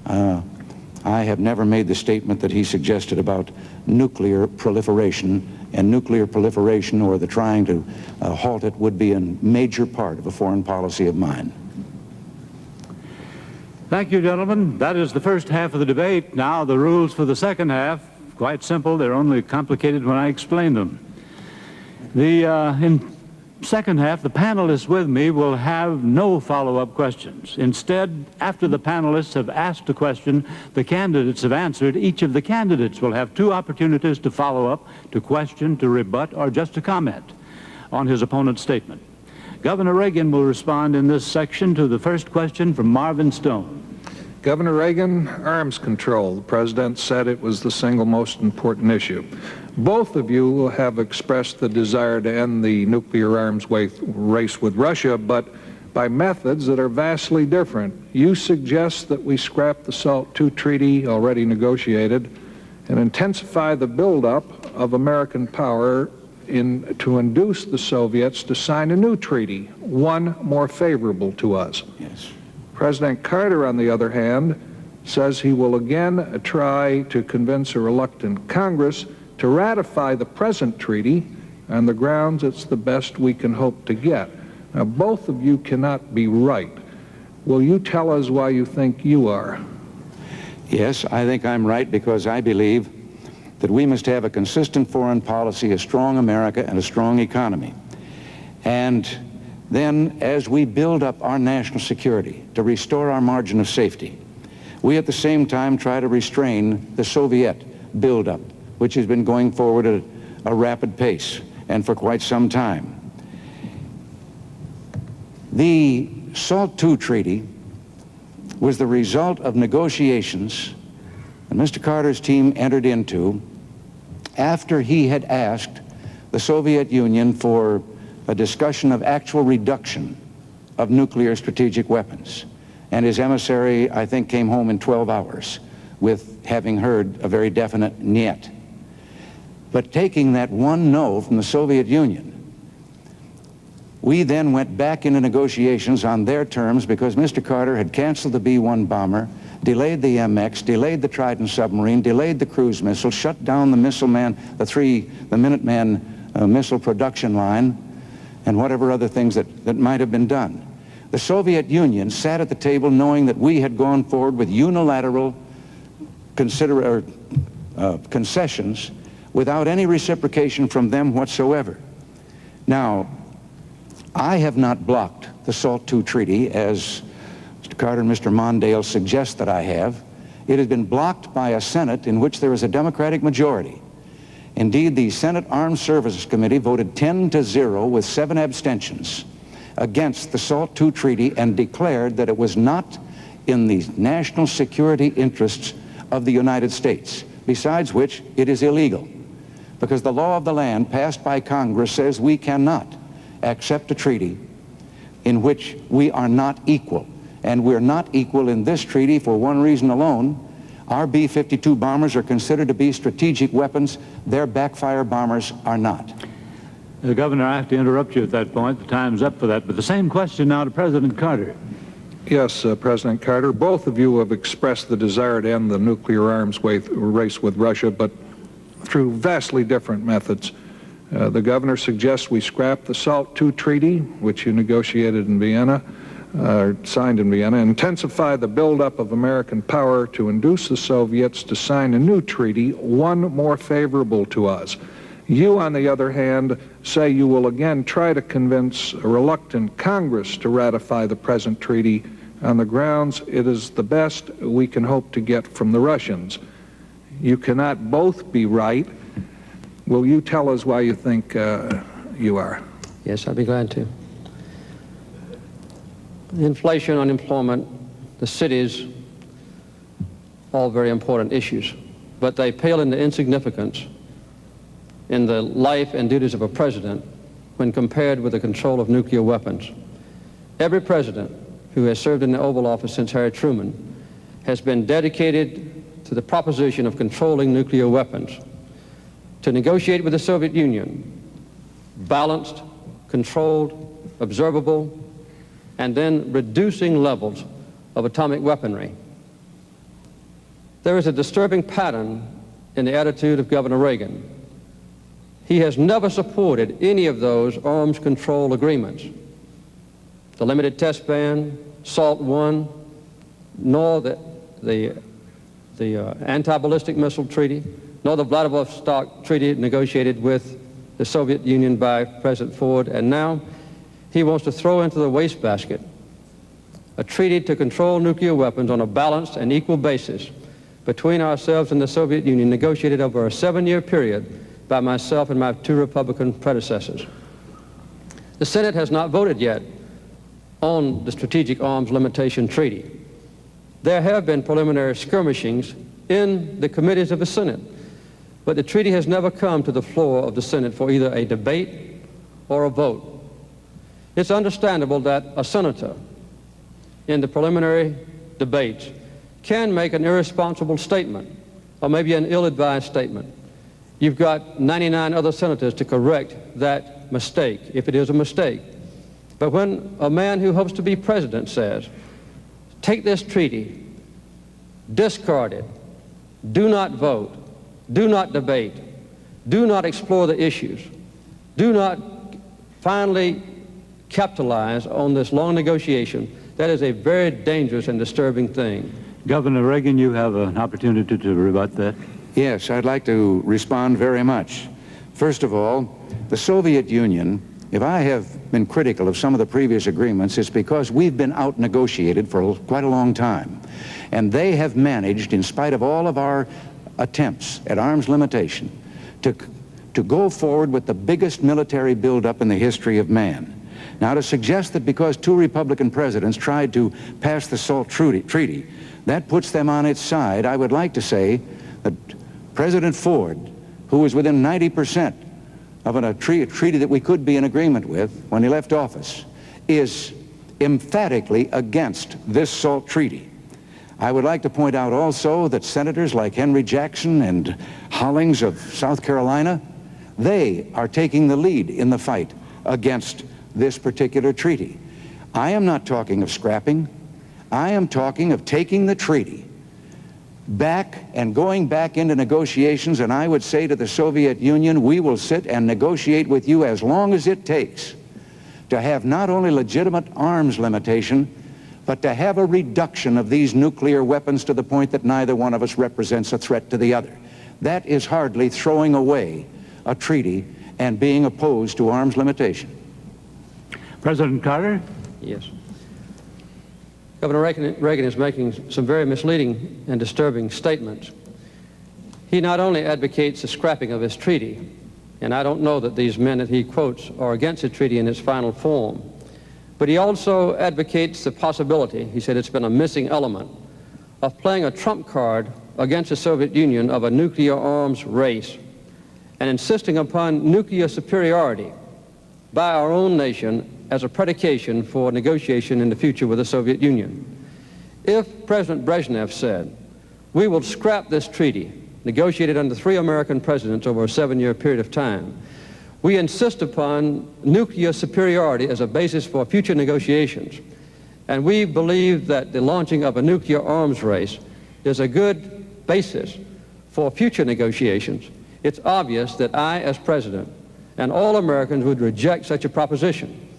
D: I have never made the statement that he suggested about nuclear proliferation, and nuclear proliferation or the trying to halt it would be a major part of a foreign policy of mine.
B: Thank you, gentlemen. That is the first half of the debate. Now the rules for the second half, quite simple. They're only complicated when I explain them. In second half, the panelists with me will have no follow-up questions. Instead, after the panelists have asked a question, the candidates have answered, each of the candidates will have 2 opportunities to follow up, to question, to rebut, or just to comment on his opponent's statement. Governor Reagan will respond in this section to the first question from Marvin Stone.
C: Governor Reagan, arms control. The President said it was the single most important issue. Both of you have expressed the desire to end the nuclear arms race with Russia, but by methods that are vastly different. You suggest that we scrap the SALT II treaty already negotiated and intensify the buildup of American power to induce the Soviets to sign a new treaty, one more favorable to us.
D: Yes.
C: President Carter, on the other hand, says he will again try to convince a reluctant Congress to ratify the present treaty on the grounds it's the best we can hope to get. Now, both of you cannot be right. Will you tell us why you think you are?
D: Yes, I think I'm right because I believe that we must have a consistent foreign policy, a strong America, and a strong economy. And then, as we build up our national security to restore our margin of safety, we at the same time try to restrain the Soviet buildup, which has been going forward at a rapid pace and for quite some time. The SALT II treaty was the result of negotiations that Mr. Carter's team entered into after he had asked the Soviet Union for a discussion of actual reduction of nuclear strategic weapons. And his emissary, I think, came home in 12 hours with having heard a very definite niet. But taking that one no from the Soviet Union, we then went back into negotiations on their terms because Mr. Carter had canceled the B-1 bomber, delayed the MX, delayed the Trident submarine, delayed the cruise missile, shut down the missile man, the Minuteman missile production line, and whatever other things that might have been done. The Soviet Union sat at the table knowing that we had gone forward with unilateral concessions without any reciprocation from them whatsoever. Now, I have not blocked the SALT II treaty as Mr. Carter and Mr. Mondale suggest that I have. It has been blocked by a Senate in which there is a Democratic majority. Indeed, the Senate Armed Services Committee voted 10-0 with 7 abstentions against the SALT II treaty and declared that it was not in the national security interests of the United States, besides which it is illegal, because the law of the land passed by Congress says we cannot accept a treaty in which we are not equal. And we're not equal in this treaty for one reason alone. Our B-52 bombers are considered to be strategic weapons. Their backfire bombers are not.
B: Governor, I have to interrupt you at that point. The time's up for that. But the same question now to President Carter.
C: Yes, President Carter, both of you have expressed the desire to end the nuclear arms race with Russia, but through vastly different methods. The governor suggests we scrap the SALT II treaty, which you negotiated in Vienna, signed in Vienna, intensify the buildup of American power to induce the Soviets to sign a new treaty, one more favorable to us. You, on the other hand, say you will again try to convince a reluctant Congress to ratify the present treaty on the grounds it is the best we can hope to get from the Russians. You cannot both be right. Will you tell us why you think you are?
E: Yes, I'd be glad to. Inflation, unemployment, the cities, all very important issues, but they pale into insignificance in the life and duties of a president when compared with the control of nuclear weapons. Every president who has served in the Oval Office since Harry Truman has been dedicated to the proposition of controlling nuclear weapons, to negotiate with the Soviet Union, balanced, controlled, observable, and then reducing levels of atomic weaponry. There is a disturbing pattern in the attitude of Governor Reagan. He has never supported any of those arms control agreements. The limited test ban, SALT I, nor the anti-ballistic missile treaty, nor the Vladivostok treaty negotiated with the Soviet Union by President Ford, and now he wants to throw into the wastebasket a treaty to control nuclear weapons on a balanced and equal basis between ourselves and the Soviet Union, negotiated over a 7-year period by myself and my 2 Republican predecessors. The Senate has not voted yet on the Strategic Arms Limitation Treaty. There have been preliminary skirmishings in the committees of the Senate, but the treaty has never come to the floor of the Senate for either a debate or a vote. It's understandable that a senator in the preliminary debates can make an irresponsible statement or maybe an ill-advised statement. You've got 99 other senators to correct that mistake, if it is a mistake. But when a man who hopes to be president says, take this treaty, discard it, do not vote, do not debate, do not explore the issues, do not finally capitalize on this long negotiation, that is a very dangerous and disturbing thing.
B: Governor Reagan, you have an opportunity to rebut that.
D: Yes, I'd like to respond very much. First of all, the Soviet Union, if I have been critical of some of the previous agreements, it's because we've been out-negotiated for quite a long time. And they have managed, in spite of all of our attempts at arms limitation, to go forward with the biggest military buildup in the history of man. Now, to suggest that because 2 Republican presidents tried to pass the SALT treaty, that puts them on its side, I would like to say that President Ford, who was within 90% of a treaty that we could be in agreement with when he left office, is emphatically against this SALT treaty. I would like to point out also that senators like Henry Jackson and Hollings of South Carolina, they are taking the lead in the fight against this particular treaty. I am not talking of scrapping. I am talking of taking the treaty back and going back into negotiations, and I would say to the Soviet Union, we will sit and negotiate with you as long as it takes to have not only legitimate arms limitation, but to have a reduction of these nuclear weapons to the point that neither one of us represents a threat to the other. That is hardly throwing away a treaty and being opposed to arms limitation.
B: President Carter?
E: Yes. Governor Reagan is making some very misleading and disturbing statements. He not only advocates the scrapping of his treaty, and I don't know that these men that he quotes are against the treaty in its final form, but he also advocates the possibility, he said it's been a missing element, of playing a trump card against the Soviet Union of a nuclear arms race and insisting upon nuclear superiority by our own nation as a predication for negotiation in the future with the Soviet Union. If President Brezhnev said, we will scrap this treaty, negotiated under 3 American presidents over a 7-year period of time, we insist upon nuclear superiority as a basis for future negotiations, and we believe that the launching of a nuclear arms race is a good basis for future negotiations, it's obvious that I, as president, and all Americans would reject such a proposition.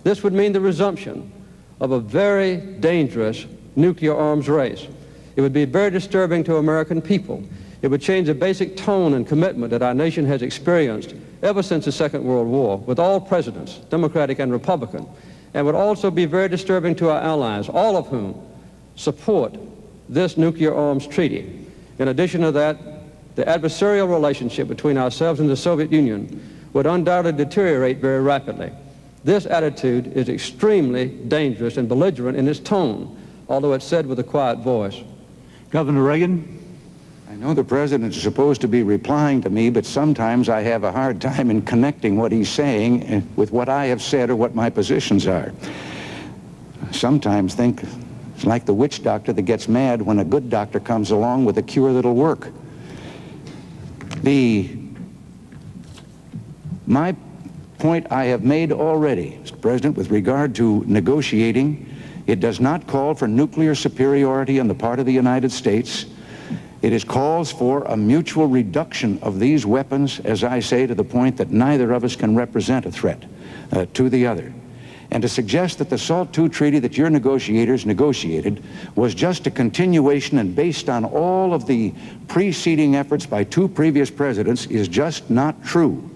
E: This would mean the resumption of a very dangerous nuclear arms race. It would be very disturbing to American people. It would change the basic tone and commitment that our nation has experienced ever since the Second World War, with all presidents, Democratic and Republican, and would also be very disturbing to our allies, all of whom support this nuclear arms treaty. In addition to that, the adversarial relationship between ourselves and the Soviet Union would undoubtedly deteriorate very rapidly. This attitude is extremely dangerous and belligerent in its tone, although it's said with a quiet voice.
B: Governor Reagan?
D: I know the president is supposed to be replying to me, but sometimes I have a hard time in connecting what he's saying with what I have said or what my positions are. I sometimes think It's like the witch doctor that gets mad when a good doctor comes along with a cure that'll work. My point I have made already, Mr. President, with regard to negotiating, it does not call for nuclear superiority on the part of the United States. It calls for a mutual reduction of these weapons, as I say, to the point that neither of us can represent a threat to the other. And to suggest that the SALT II treaty that your negotiators negotiated was just a continuation and based on all of the preceding efforts by two previous presidents is just not true.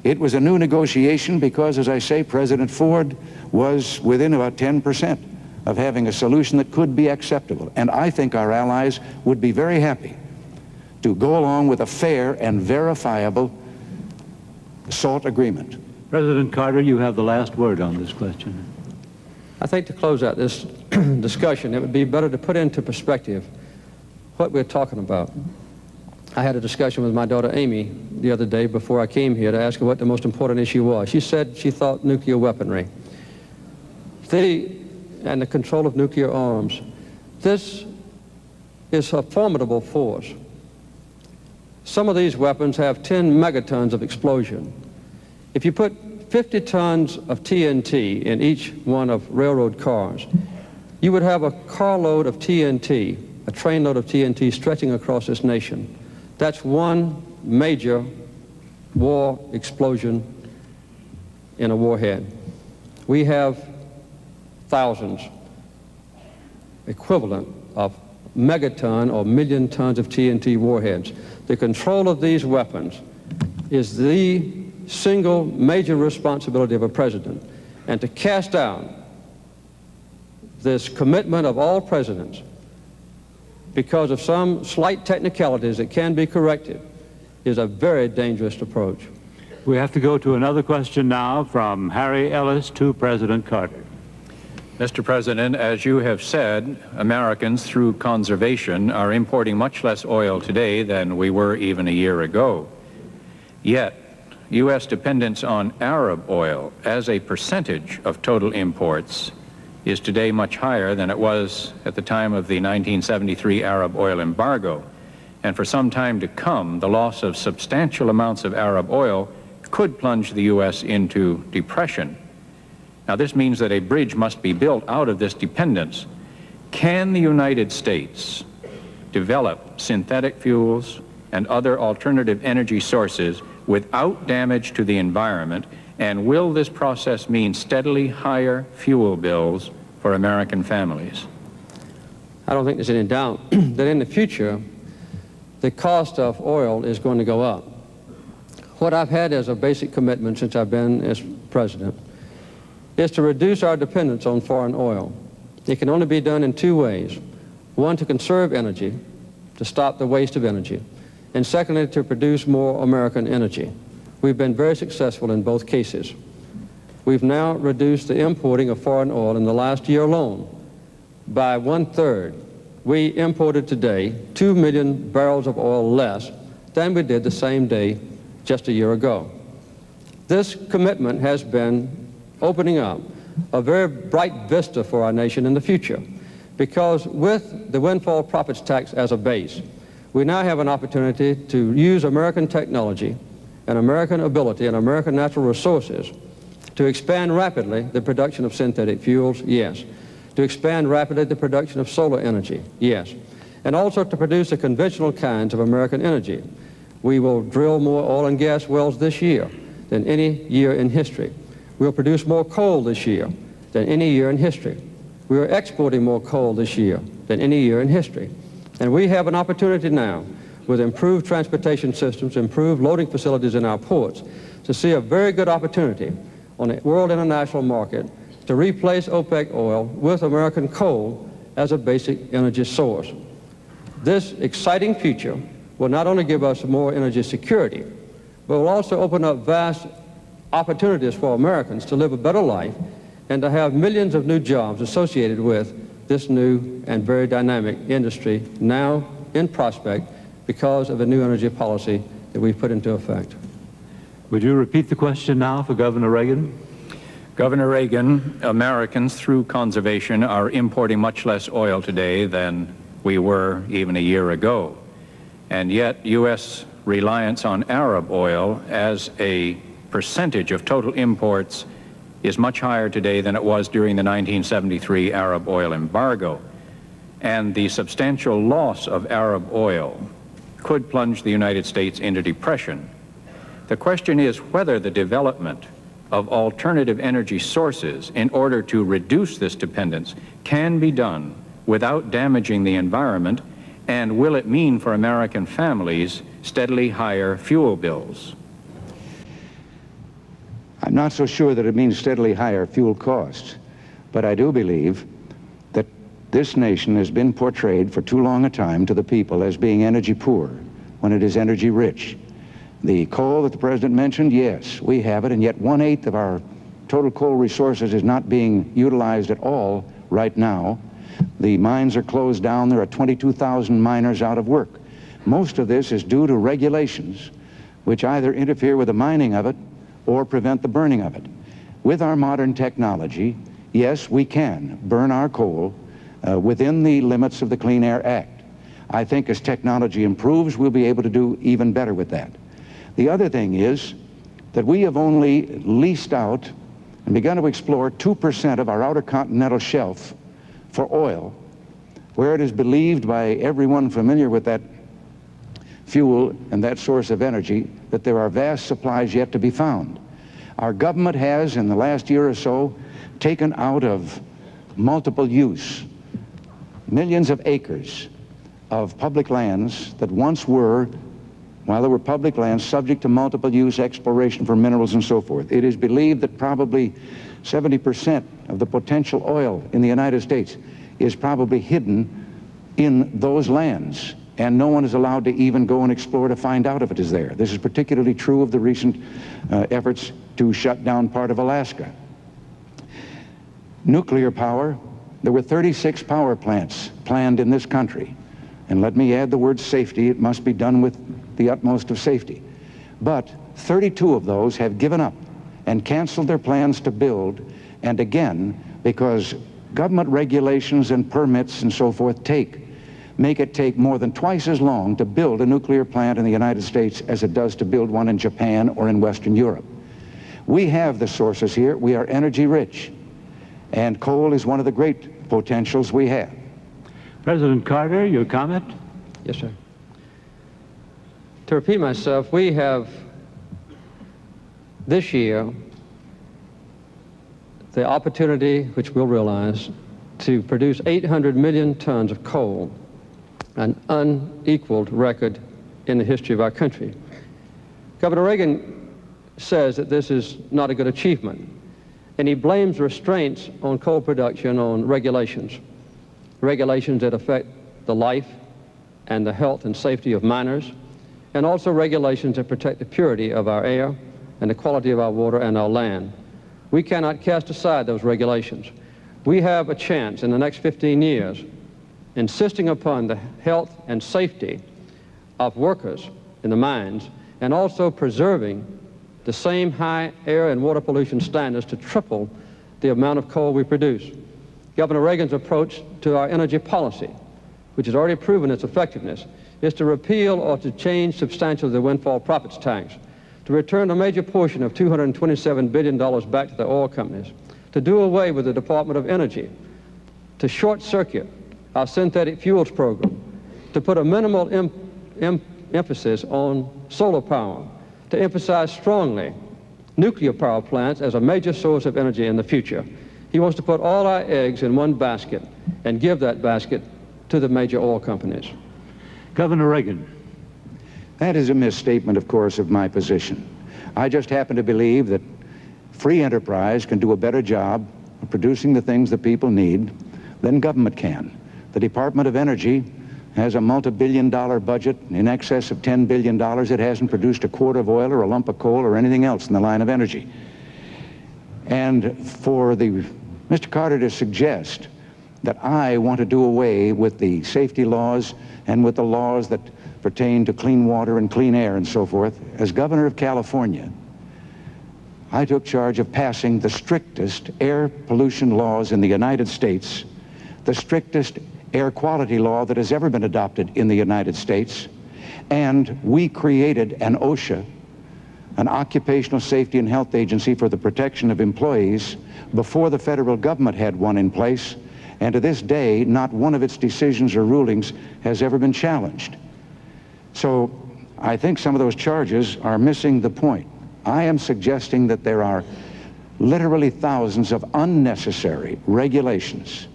D: It was a new negotiation because, as I say, President Ford was within about 10% of having a solution that could be acceptable. And I think our allies would be very happy to go along with a fair and verifiable SALT agreement.
B: President Carter, you have the last word on this question.
E: I think to close out this discussion, it would be better to put into perspective what we're talking about. I had a discussion with my daughter Amy the other day before I came here to ask her what the most important issue was. She said she thought nuclear weaponry. And the control of nuclear arms. This is a formidable force. Some of these weapons have 10 megatons of explosion. If you put 50 tons of TNT in each one of railroad cars, you would have a carload of TNT, a trainload of TNT stretching across this nation. That's one major war explosion in a warhead. We have thousands equivalent of megaton or million tons of TNT warheads. The control of these weapons is the single major responsibility of a president. And to cast down this commitment of all presidents because of some slight technicalities that can be corrected is a very dangerous approach.
B: We have to go to another question now from Harry Ellis to President Carter.
F: Mr. President, as you have said, Americans, through conservation, are importing much less oil today than we were even a year ago. Yet, U.S. dependence on Arab oil as a percentage of total imports is today much higher than it was at the time of the 1973 Arab oil embargo. And for some time to come, the loss of substantial amounts of Arab oil could plunge the U.S. into depression. Now, this means that a bridge must be built out of this dependence. Can the United States develop synthetic fuels and other alternative energy sources without damage to the environment? And will this process mean steadily higher fuel bills for American families?
E: I don't think there's any doubt that in the future, the cost of oil is going to go up. What I've had as a basic commitment since I've been as president is to reduce our dependence on foreign oil. It can only be done in two ways. One, to conserve energy, to stop the waste of energy, and secondly, to produce more American energy. We've been very successful in both cases. We've now reduced the importing of foreign oil in the last year alone by 1/3. We imported today 2 million barrels of oil less than we did the same day just a year ago. This commitment has been opening up a very bright vista for our nation in the future, because with the windfall profits tax as a base, we now have an opportunity to use American technology and American ability and American natural resources to expand rapidly the production of synthetic fuels, yes. To expand rapidly the production of solar energy, yes. And also to produce the conventional kinds of American energy. We will drill more oil and gas wells this year than any year in history. We'll produce more coal this year than any year in history. We are exporting more coal this year than any year in history. And we have an opportunity now, with improved transportation systems, improved loading facilities in our ports, to see a very good opportunity on the world international market to replace OPEC oil with American coal as a basic energy source. This exciting future will not only give us more energy security, but will also open up vast opportunities for Americans to live a better life and to have millions of new jobs associated with this new and very dynamic industry now in prospect because of a new energy policy that we've put into effect.
B: Would you repeat the question now for Governor Reagan?
F: Governor Reagan, Americans through conservation are importing much less oil today than we were even a year ago. And yet, U.S. reliance on Arab oil as a percentage of total imports is much higher today than it was during the 1973 Arab oil embargo. And the substantial loss of Arab oil could plunge the United States into depression. The question is whether the development of alternative energy sources in order to reduce this dependence can be done without damaging the environment, and will it mean for American families steadily higher fuel bills?
D: I'm not so sure that it means steadily higher fuel costs, but I do believe that this nation has been portrayed for too long a time to the people as being energy poor when it is energy rich. The coal that the President mentioned, yes, we have it, and yet 1/8 of our total coal resources is not being utilized at all right now. The mines are closed down. There are 22,000 miners out of work. Most of this is due to regulations which either interfere with the mining of it or prevent the burning of it. With our modern technology, yes, we can burn our coal within the limits of the Clean Air Act. I think as technology improves, we'll be able to do even better with that. The other thing is that we have only leased out and begun to explore 2% of our outer continental shelf for oil, where it is believed by everyone familiar with that fuel and that source of energy that there are vast supplies yet to be found. Our government has, in the last year or so, taken out of multiple use millions of acres of public lands that once were, while they were public lands, subject to multiple use exploration for minerals and so forth. It is believed that probably 70% of the potential oil in the United States is probably hidden in those lands, and no one is allowed to even go and explore to find out if it is there. This is particularly true of the recent efforts to shut down part of Alaska. Nuclear power, there were 36 power plants planned in this country. And let me add the word safety. It must be done with the utmost of safety. But 32 of those have given up and canceled their plans to build, and again, because government regulations and permits and so forth make it take more than twice as long to build a nuclear plant in the United States as it does to build one in Japan or in Western Europe. We have the sources here. We are energy rich, and coal is one of the great potentials we have.
B: President Carter, your comment?
E: Yes, sir. To repeat myself, we have this year the opportunity, which we'll realize, to produce 800 million tons of coal, an unequaled record in the history of our country. Governor Reagan says that this is not a good achievement, and he blames restraints on coal production on regulations that affect the life and the health and safety of miners, and also regulations that protect the purity of our air and the quality of our water and our land. We cannot cast aside those regulations. We have a chance in the next 15 years, insisting upon the health and safety of workers in the mines, and also preserving the same high air and water pollution standards to triple the amount of coal we produce. Governor Reagan's approach to our energy policy, which has already proven its effectiveness, is to repeal or to change substantially the windfall profits tax, to return a major portion of $227 billion back to the oil companies, to do away with the Department of Energy, to short-circuit our synthetic fuels program, to put a minimal emphasis on solar power, to emphasize strongly nuclear power plants as a major source of energy in the future. He wants to put all our eggs in one basket and give that basket to the major oil companies.
B: Governor Reagan.
D: That is a misstatement, of course, of my position. I just happen to believe that free enterprise can do a better job of producing the things that people need than government can. The Department of Energy has a multi-billion-dollar budget in excess of $10 billion. It hasn't produced a quart of oil or a lump of coal or anything else in the line of energy. And for Mr. Carter to suggest that I want to do away with the safety laws and with the laws that pertain to clean water and clean air and so forth, as governor of California, I took charge of passing the strictest air pollution laws in the United States, the strictest air quality law that has ever been adopted in the United States, and we created an OSHA, an Occupational Safety and Health Agency for the protection of employees, before the federal government had one in place, and to this day, not one of its decisions or rulings has ever been challenged. So I think some of those charges are missing the point. I am suggesting that there are literally thousands of unnecessary regulations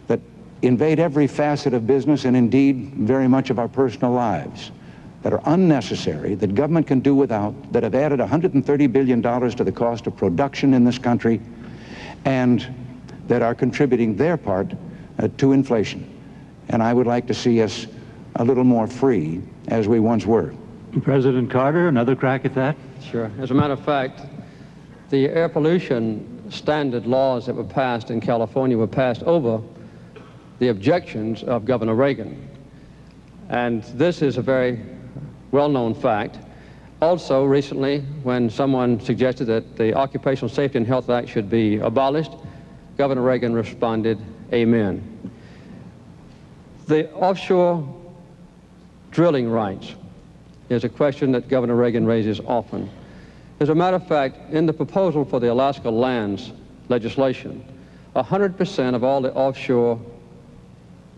D: that invade every facet of business and indeed very much of our personal lives, that are unnecessary, that government can do without, that have added $130 billion to the cost of production in this country, and that are contributing their part to inflation. And I would like to see us a little more free as we once were.
B: President Carter, another crack at that?
E: Sure. As a matter of fact, the air pollution standard laws that were passed in California were passed over the objections of Governor Reagan. And this is a very well-known fact. Also, recently, when someone suggested that the Occupational Safety and Health Act should be abolished, Governor Reagan responded, amen. The offshore drilling rights is a question that Governor Reagan raises often. As a matter of fact, in the proposal for the Alaska lands legislation, 100% of all the offshore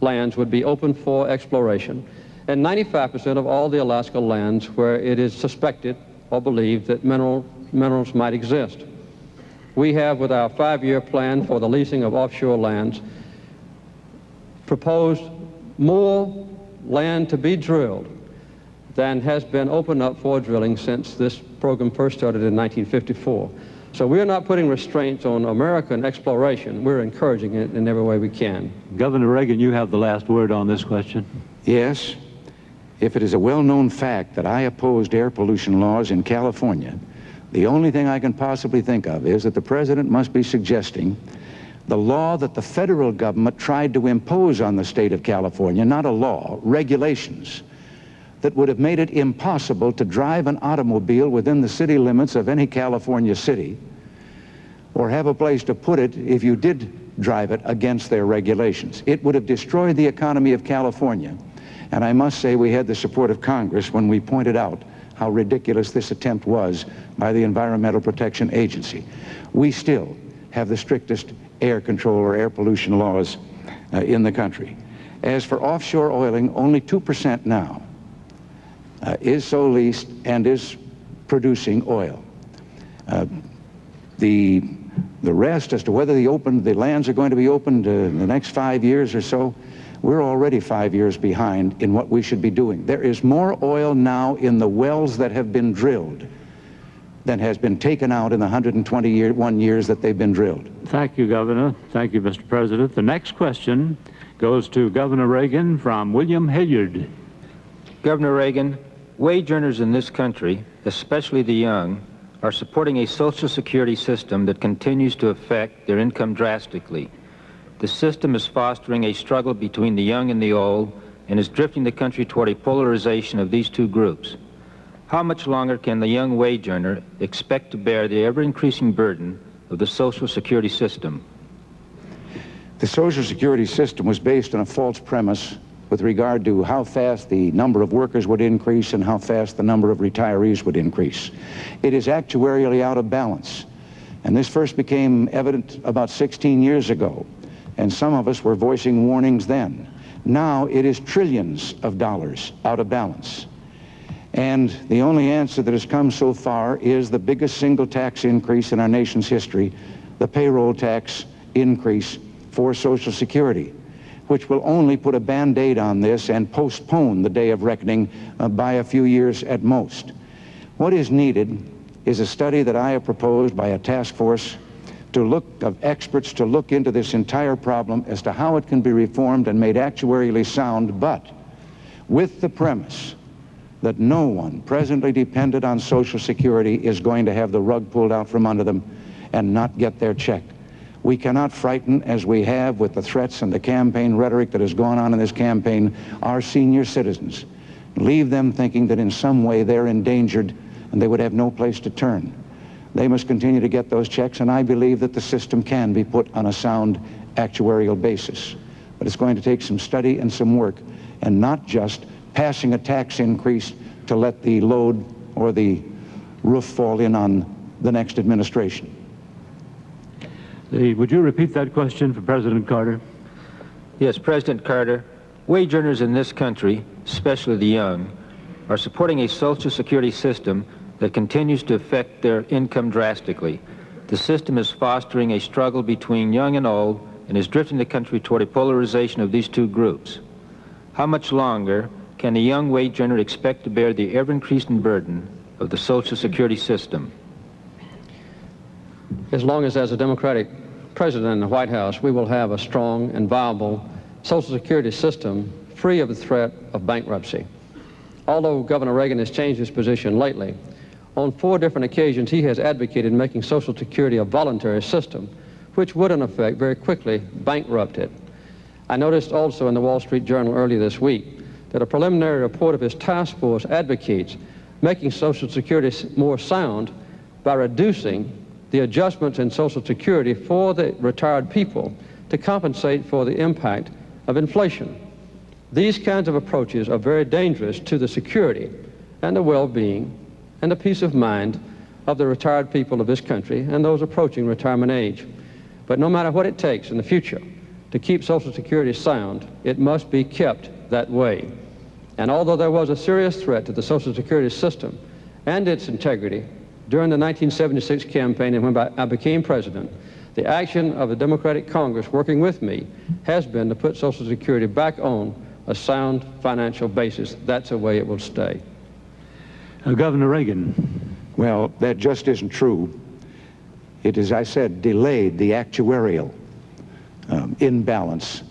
E: lands would be open for exploration, and 95% of all the Alaska lands where it is suspected or believed that minerals might exist. We have, with our 5-year plan for the leasing of offshore lands, proposed more land to be drilled than has been opened up for drilling since this program first started in 1954. So we're not putting restraints on American exploration. We're encouraging it in every way we can.
B: Governor Reagan, you have the last word on this question.
D: Yes, if it is a well-known fact that I opposed air pollution laws in California, the only thing I can possibly think of is that the president must be suggesting the law that the federal government tried to impose on the state of California, not a law, regulations, that would have made it impossible to drive an automobile within the city limits of any California city, or have a place to put it if you did drive it against their regulations. It would have destroyed the economy of California. And I must say we had the support of Congress when we pointed out how ridiculous this attempt was by the Environmental Protection Agency. We still have the strictest air control or air pollution laws in the country. As for offshore oiling, only 2% now is so leased and is producing oil. The rest, as to whether the lands are going to be opened in the next 5 years or so, we're already 5 years behind in what we should be doing. There is more oil now in the wells that have been drilled than has been taken out in the 121 years that th've been drilled.
B: Thank you, Governor. Thank you, Mr. President. The next question goes to Governor Reagan from William Hilliard.
G: Governor Reagan, wage earners in this country, especially the young, are supporting a Social Security system that continues to affect their income drastically. The system is fostering a struggle between the young and the old and is drifting the country toward a polarization of these two groups. How much longer can the young wage earner expect to bear the ever-increasing burden of the Social Security system?
D: The Social Security system was based on a false premise with regard to how fast the number of workers would increase and how fast the number of retirees would increase. It is actuarially out of balance. And this first became evident about 16 years ago, and some of us were voicing warnings then. Now it is trillions of dollars out of balance. And the only answer that has come so far is the biggest single tax increase in our nation's history, the payroll tax increase for Social Security, which will only put a Band-Aid on this and postpone the day of reckoning by a few years at most. What is needed is a study that I have proposed by a task force of experts to look into this entire problem as to how it can be reformed and made actuarially sound, but with the premise that no one presently dependent on Social Security is going to have the rug pulled out from under them and not get their check. We cannot frighten, as we have with the threats and the campaign rhetoric that has gone on in this campaign, our senior citizens, leave them thinking that in some way they're endangered and they would have no place to turn. They must continue to get those checks, and I believe that the system can be put on a sound actuarial basis. But it's going to take some study and some work, and not just passing a tax increase to let the load or the roof fall in on the next administration.
B: Would you repeat that question for President Carter?
G: Yes, President Carter, wage earners in this country, especially the young, are supporting a Social Security system that continues to affect their income drastically. The system is fostering a struggle between young and old and is drifting the country toward a polarization of these two groups. How much longer can a young wage earner expect to bear the ever-increasing burden of the Social Security system?
E: As long as there's a Democratic president in the White House, we will have a strong and viable Social Security system free of the threat of bankruptcy. Although Governor Reagan has changed his position lately, on 4 different occasions he has advocated making Social Security a voluntary system, which would in effect very quickly bankrupt it. I noticed also in the Wall Street Journal earlier this week that a preliminary report of his task force advocates making Social Security more sound by reducing the adjustments in Social Security for the retired people to compensate for the impact of inflation. These kinds of approaches are very dangerous to the security and the well-being and the peace of mind of the retired people of this country and those approaching retirement age. But no matter what it takes in the future to keep Social Security sound, it must be kept that way. And although there was a serious threat to the Social Security system and its integrity during the 1976 campaign and when I became president, the action of the Democratic Congress working with me has been to put Social Security back on a sound financial basis. That's the way it will stay.
B: Governor Reagan.
D: Well, that just isn't true. It, as I said, delayed the actuarial imbalance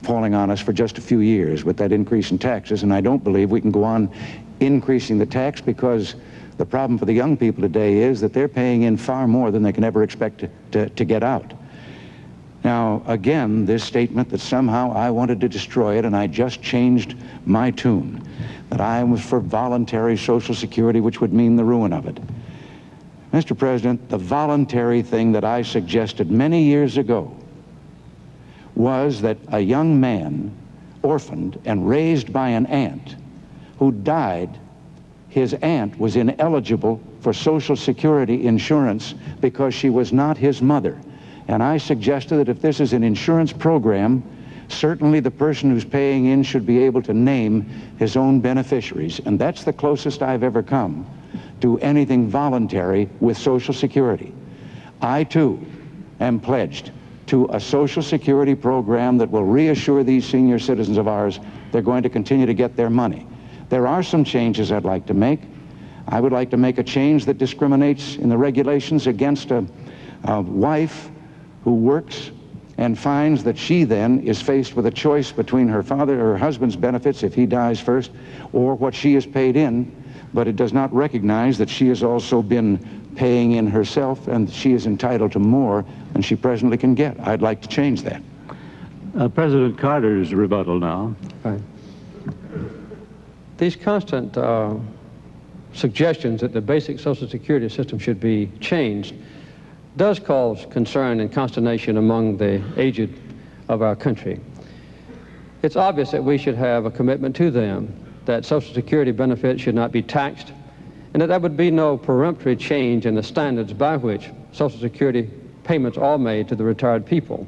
D: falling on us for just a few years with that increase in taxes, and I don't believe we can go on increasing the tax because the problem for the young people today is that they're paying in far more than they can ever expect to get out. Now, again, this statement that somehow I wanted to destroy it and I just changed my tune, that I was for voluntary Social Security, which would mean the ruin of it. Mr. President, the voluntary thing that I suggested many years ago was that a young man, orphaned and raised by an aunt, who died, his aunt was ineligible for Social Security insurance because she was not his mother. And I suggested that if this is an insurance program, certainly the person who's paying in should be able to name his own beneficiaries. And that's the closest I've ever come to anything voluntary with Social Security. I, too, am pledged to a Social Security program that will reassure these senior citizens of ours they're going to continue to get their money. There are some changes I'd like to make. I would like to make a change that discriminates in the regulations against a wife who works and finds that she then is faced with a choice between her father or her husband's benefits if he dies first, or what she has paid in, but it does not recognize that she has also been paying in herself and she is entitled to more than she presently can get. I'd like to change that.
B: President Carter's rebuttal now.
E: Right. These constant suggestions that the basic Social Security system should be changed does cause concern and consternation among the aged of our country. It's obvious that we should have a commitment to them that Social Security benefits should not be taxed, and that there would be no peremptory change in the standards by which Social Security payments are made to the retired people.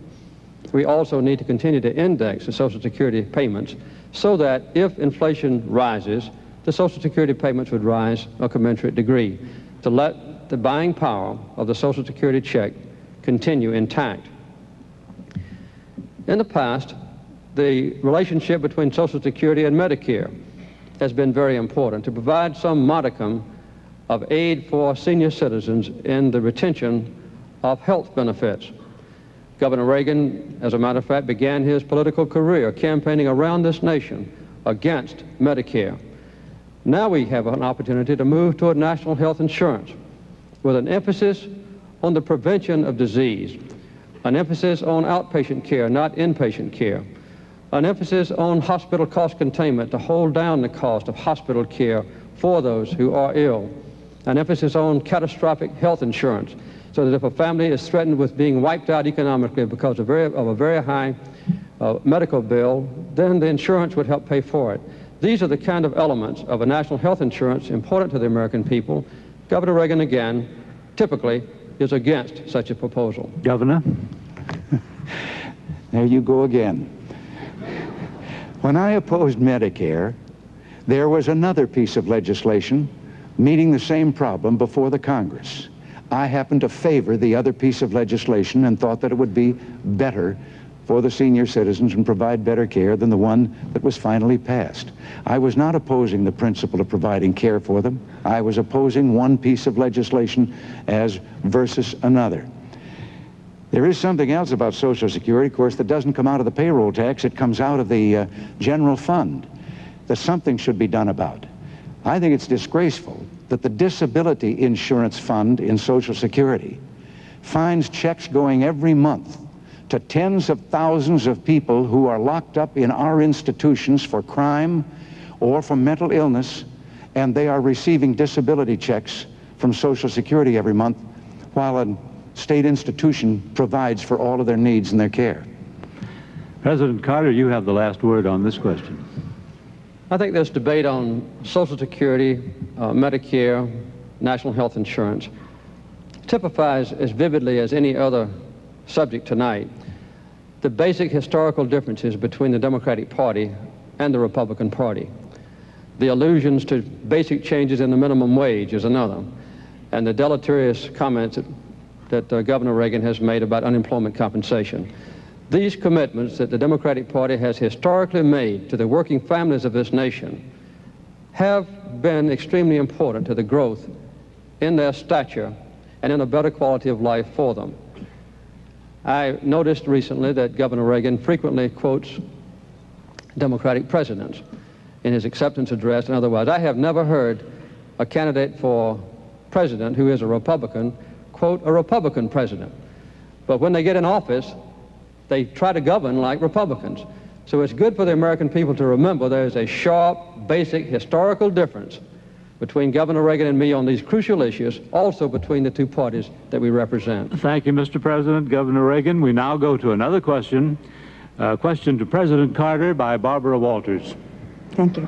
E: We also need to continue to index the Social Security payments so that if inflation rises, the Social Security payments would rise a commensurate degree to let the buying power of the Social Security check continue intact. In the past, the relationship between Social Security and Medicare has been very important to provide some modicum of aid for senior citizens in the retention of health benefits. Governor Reagan, as a matter of fact, began his political career campaigning around this nation against Medicare. Now we have an opportunity to move toward national health insurance with an emphasis on the prevention of disease, an emphasis on outpatient care, not inpatient care, an emphasis on hospital cost containment to hold down the cost of hospital care for those who are ill, an emphasis on catastrophic health insurance, so that if a family is threatened with being wiped out economically because of a very high medical bill, then the insurance would help pay for it. These are the kind of elements of a national health insurance important to the American people. Governor Reagan, again, typically is against such a proposal.
B: Governor?
D: There you go again. When I opposed Medicare, there was another piece of legislation meeting the same problem before the Congress. I happened to favor the other piece of legislation and thought that it would be better for the senior citizens and provide better care than the one that was finally passed. I was not opposing the principle of providing care for them. I was opposing one piece of legislation as versus another. There is something else about Social Security, of course, that doesn't come out of the payroll tax. It comes out of the general fund that something should be done about. I think it's disgraceful that the disability insurance fund in Social Security finds checks going every month to tens of thousands of people who are locked up in our institutions for crime or for mental illness, and they are receiving disability checks from Social Security every month while a state institution provides for all of their needs and their care.
B: President Carter, you have the last word on this question.
E: I think this debate on Social Security, Medicare, national health insurance typifies as vividly as any other subject tonight the basic historical differences between the Democratic Party and the Republican Party. The allusions to basic changes in the minimum wage is another, and the deleterious comments that Governor Reagan has made about unemployment compensation. These commitments that the Democratic Party has historically made to the working families of this nation have been extremely important to the growth in their stature and in a better quality of life for them. I noticed recently that Governor Reagan frequently quotes Democratic presidents in his acceptance address and otherwise. I have never heard a candidate for president who is a Republican quote a Republican president. But when they get in office, they try to govern like Republicans. So it's good for the American people to remember there is a sharp, basic, historical difference between Governor Reagan and me on these crucial issues, also between the two parties that we represent.
B: Thank you, Mr. President. Governor Reagan, we now go to another question. A question to President Carter by Barbara Walters.
H: Thank you.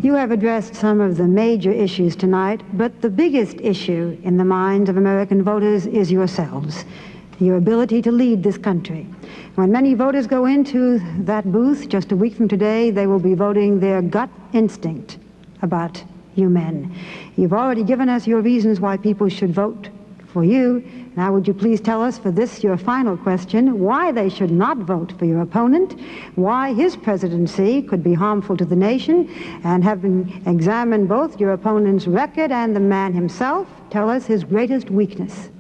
H: You have addressed some of the major issues tonight, but the biggest issue in the minds of American voters is yourselves, your ability to lead this country. When many voters go into that booth just a week from today, they will be voting their gut instinct about you men. You've already given us your reasons why people should vote for you. Now would you please tell us for this, your final question, why they should not vote for your opponent, why his presidency could be harmful to the nation, and having examined both your opponent's record and the man himself, tell us his greatest weakness.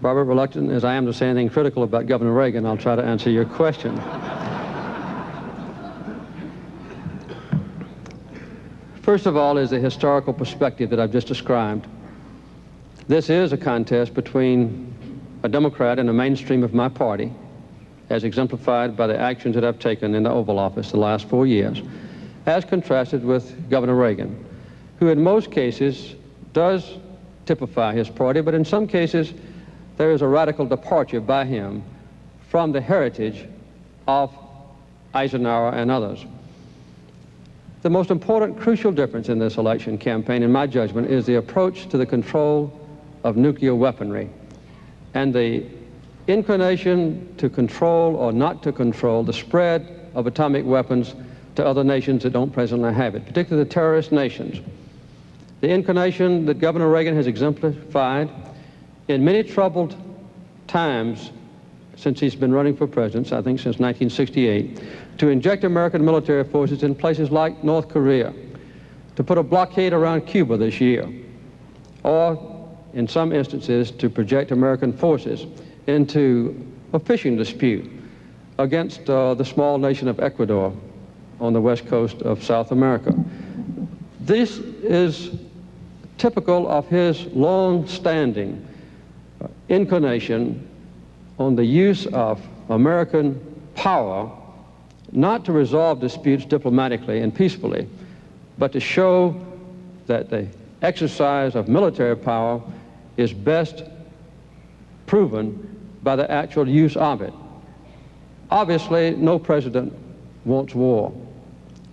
E: Barbara, reluctant as I am to say anything critical about Governor Reagan, I'll try to answer your question. First of all is the historical perspective that I've just described. This is a contest between a Democrat and the mainstream of my party, as exemplified by the actions that I've taken in the Oval Office the last 4 years, as contrasted with Governor Reagan, who in most cases does typify his party, but in some cases there is a radical departure by him from the heritage of Eisenhower and others. The most important crucial difference in this election campaign, in my judgment, is the approach to the control of nuclear weaponry and the inclination to control or not to control the spread of atomic weapons to other nations that don't presently have it, particularly the terrorist nations. The inclination that Governor Reagan has exemplified in many troubled times since he's been running for president, I think since 1968, to inject American military forces in places like North Korea, to put a blockade around Cuba this year, or in some instances to project American forces into a fishing dispute against the small nation of Ecuador on the west coast of South America. This is typical of his long-standing inclination on the use of American power, not to resolve disputes diplomatically and peacefully, but to show that the exercise of military power is best proven by the actual use of it. Obviously, no president wants war,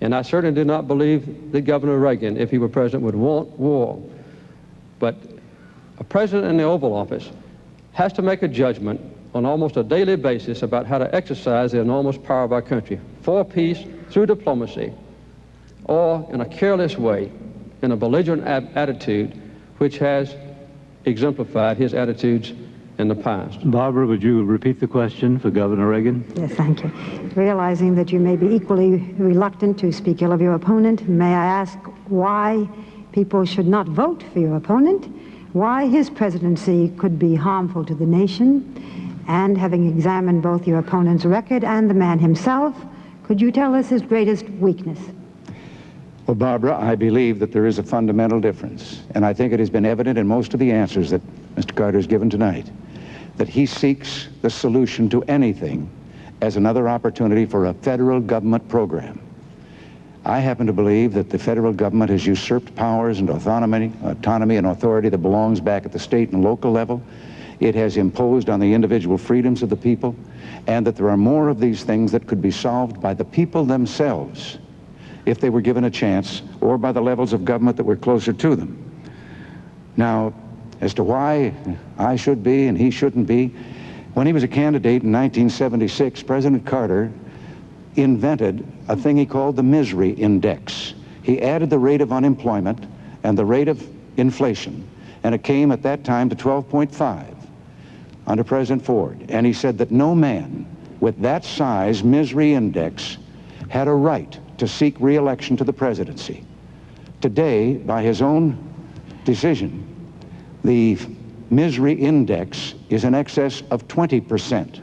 E: and I certainly do not believe that Governor Reagan, if he were president, would want war. But a president in the Oval Office has to make a judgment on almost a daily basis about how to exercise the enormous power of our country for peace through diplomacy, or in a careless way, in a belligerent attitude, which has exemplified his attitudes in the past.
B: Barbara, would you repeat the question for Governor Reagan?
H: Yes, thank you. Realizing that you may be equally reluctant to speak ill of your opponent, may I ask why people should not vote for your opponent, why his presidency could be harmful to the nation, and having examined both your opponent's record and the man himself, could you tell us his greatest weakness?
D: Well, Barbara, I believe that there is a fundamental difference, and I think it has been evident in most of the answers that Mr. Carter has given tonight, that he seeks the solution to anything as another opportunity for a federal government program. I happen to believe that the federal government has usurped powers and autonomy and authority that belongs back at the state and local level. It has imposed on the individual freedoms of the people, and that there are more of these things that could be solved by the people themselves if they were given a chance, or by the levels of government that were closer to them. Now, as to why I should be and he shouldn't be, when he was a candidate in 1976, President Carter invented a thing he called the misery index. He added the rate of unemployment and the rate of inflation, and it came at that time to 12.5 under President Ford. And he said that no man with that size misery index had a right to seek re-election to the presidency. Today, by his own decision, the misery index is in excess of 20%.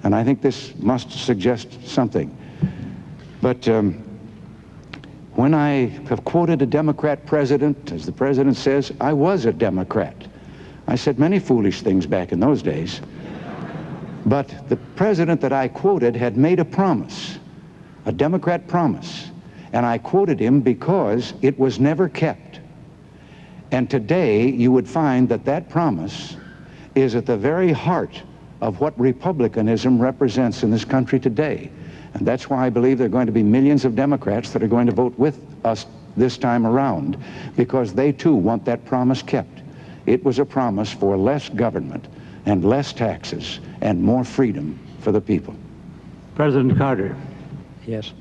D: And I think this must suggest something. But when I have quoted a Democrat president, as the president says, I was a Democrat. I said many foolish things back in those days. But the president that I quoted had made a promise, a Democrat promise, and I quoted him because it was never kept. And today you would find that that promise is at the very heart of what republicanism represents in this country today. And that's why I believe there are going to be millions of Democrats that are going to vote with us this time around, because they too want that promise kept. It was a promise for less government and less taxes and more freedom for the people.
B: President Carter.
E: Yes.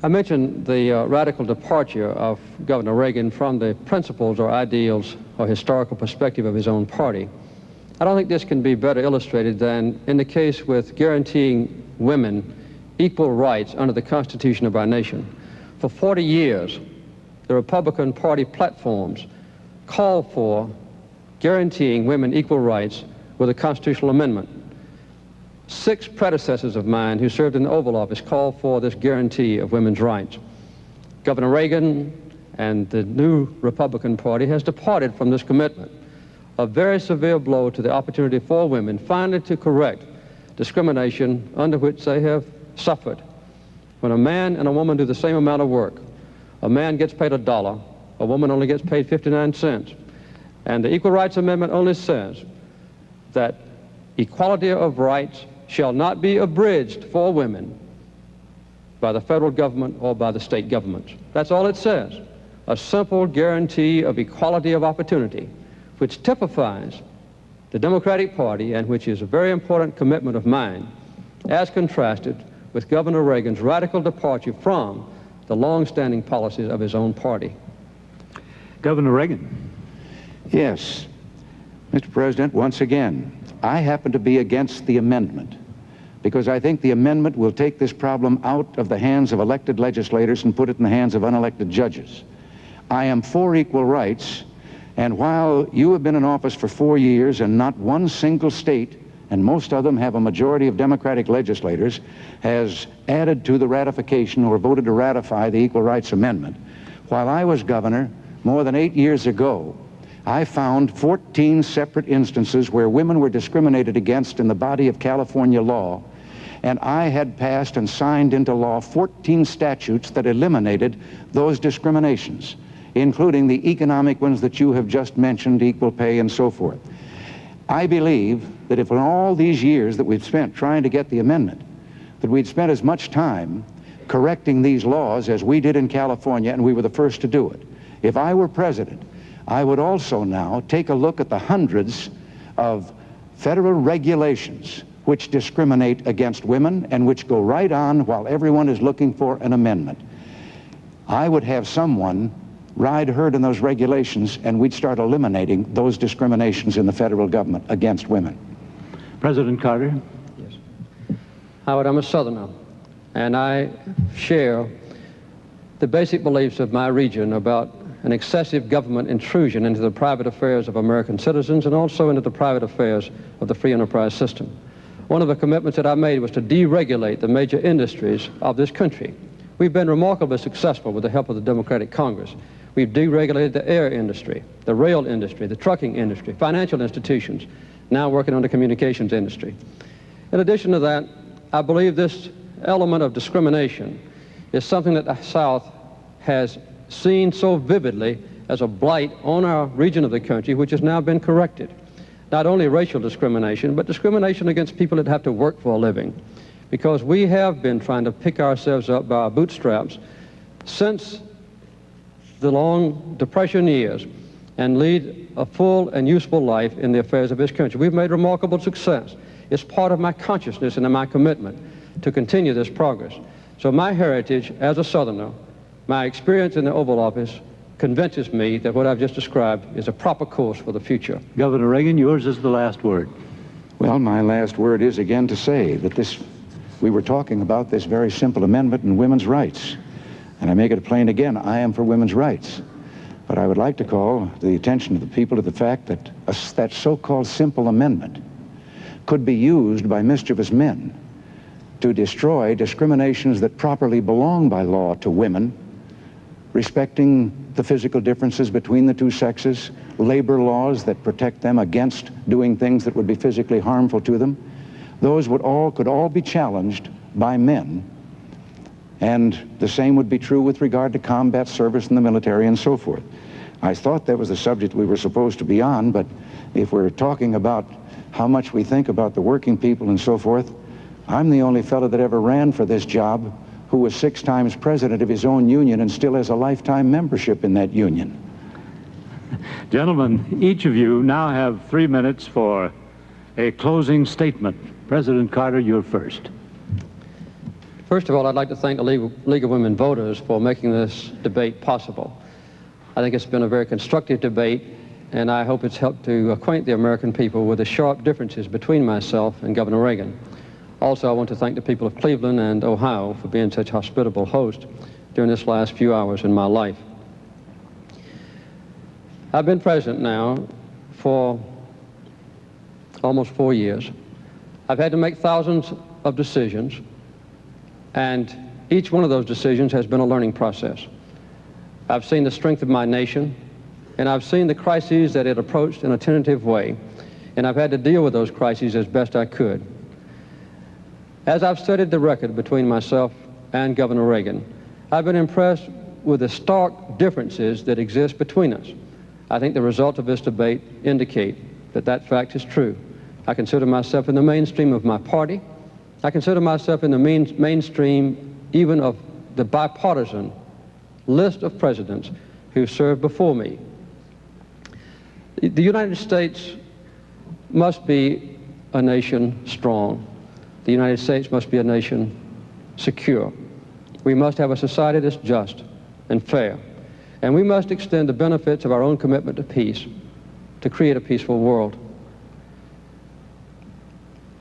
E: I mentioned the radical departure of Governor Reagan from the principles or ideals or historical perspective of his own party. I don't think this can be better illustrated than in the case with guaranteeing women equal rights under the Constitution of our nation. For 40 years, the Republican Party platforms called for guaranteeing women equal rights with a constitutional amendment. 6 predecessors of mine who served in the Oval Office called for this guarantee of women's rights. Governor Reagan and the new Republican Party has departed from this commitment. A very severe blow to the opportunity for women finally to correct discrimination under which they have suffered. When a man and a woman do the same amount of work, a man gets paid $1, a woman only gets paid 59 cents. And the Equal Rights Amendment only says that equality of rights shall not be abridged for women by the federal government or by the state governments. That's all it says. A simple guarantee of equality of opportunity, which typifies the Democratic Party and which is a very important commitment of mine, as contrasted with Governor Reagan's radical departure from the long-standing policies of his own party.
B: Governor Reagan.
D: Yes, Mr. President, once again, I happen to be against the amendment because I think the amendment will take this problem out of the hands of elected legislators and put it in the hands of unelected judges. I am for equal rights, and while you have been in office for 4 years and not one single state, and most of them have a majority of Democratic legislators, has added to the ratification or voted to ratify the Equal Rights Amendment, while I was governor more than 8 years ago, I found 14 separate instances where women were discriminated against in the body of California law, and I had passed and signed into law 14 statutes that eliminated those discriminations. including the economic ones that you have just mentioned, equal pay and so forth. I believe that if in all these years that we've spent trying to get the amendment, that we'd spent as much time correcting these laws as we did in California, and we were the first to do it. If I were president, I would also now take a look at the hundreds of federal regulations which discriminate against women and which go right on while everyone is looking for an amendment. I would have someone ride herd in those regulations, and we'd start eliminating those discriminations in the federal government against women.
B: President Carter.
E: Yes. Howard, I'm a Southerner, and I share the basic beliefs of my region about an excessive government intrusion into the private affairs of American citizens and also into the private affairs of the free enterprise system. One of the commitments that I made was to deregulate the major industries of this country. We've been remarkably successful with the help of the Democratic Congress. We've deregulated the air industry, the rail industry, the trucking industry, financial institutions, now working on the communications industry. In addition to that, I believe this element of discrimination is something that the South has seen so vividly as a blight on our region of the country, which has now been corrected. Not only racial discrimination, but discrimination against people that have to work for a living. Because we have been trying to pick ourselves up by our bootstraps since the long Depression years and lead a full and useful life in the affairs of this country. We've made remarkable success. It's part of my consciousness and in my commitment to continue this progress. So my heritage as a Southerner, my experience in the Oval Office, convinces me that what I've just described is a proper course for the future.
B: Governor Reagan, yours is the last word.
D: Well, my last word is again to say that we were talking about this very simple amendment in women's rights. And I make it plain again, I am for women's rights. But I would like to call the attention of the people to the fact that that so-called simple amendment could be used by mischievous men to destroy discriminations that properly belong by law to women, respecting the physical differences between the two sexes, labor laws that protect them against doing things that would be physically harmful to them. Those could all be challenged by men. And the same would be true with regard to combat service in the military and so forth. I thought that was the subject we were supposed to be on, but if we're talking about how much we think about the working people and so forth, I'm the only fellow that ever ran for this job who was 6 times president of his own union and still has a lifetime membership in that union.
B: Gentlemen, each of you now have 3 minutes for a closing statement. President Carter, you're first.
E: First of all, I'd like to thank the League of Women Voters for making this debate possible. I think it's been a very constructive debate, and I hope it's helped to acquaint the American people with the sharp differences between myself and Governor Reagan. Also, I want to thank the people of Cleveland and Ohio for being such hospitable hosts during this last few hours in my life. I've been president now for almost 4 years. I've had to make thousands of decisions, and each one of those decisions has been a learning process. I've seen the strength of my nation, and I've seen the crises that it approached in a tentative way, and I've had to deal with those crises as best I could. As I've studied the record between myself and Governor Reagan, I've been impressed with the stark differences that exist between us. I think the results of this debate indicate that that fact is true. I consider myself in the mainstream of my party. I consider myself in the mainstream even of the bipartisan list of presidents who served before me. The United States must be a nation strong. The United States must be a nation secure. We must have a society that's just and fair. And we must extend the benefits of our own commitment to peace to create a peaceful world.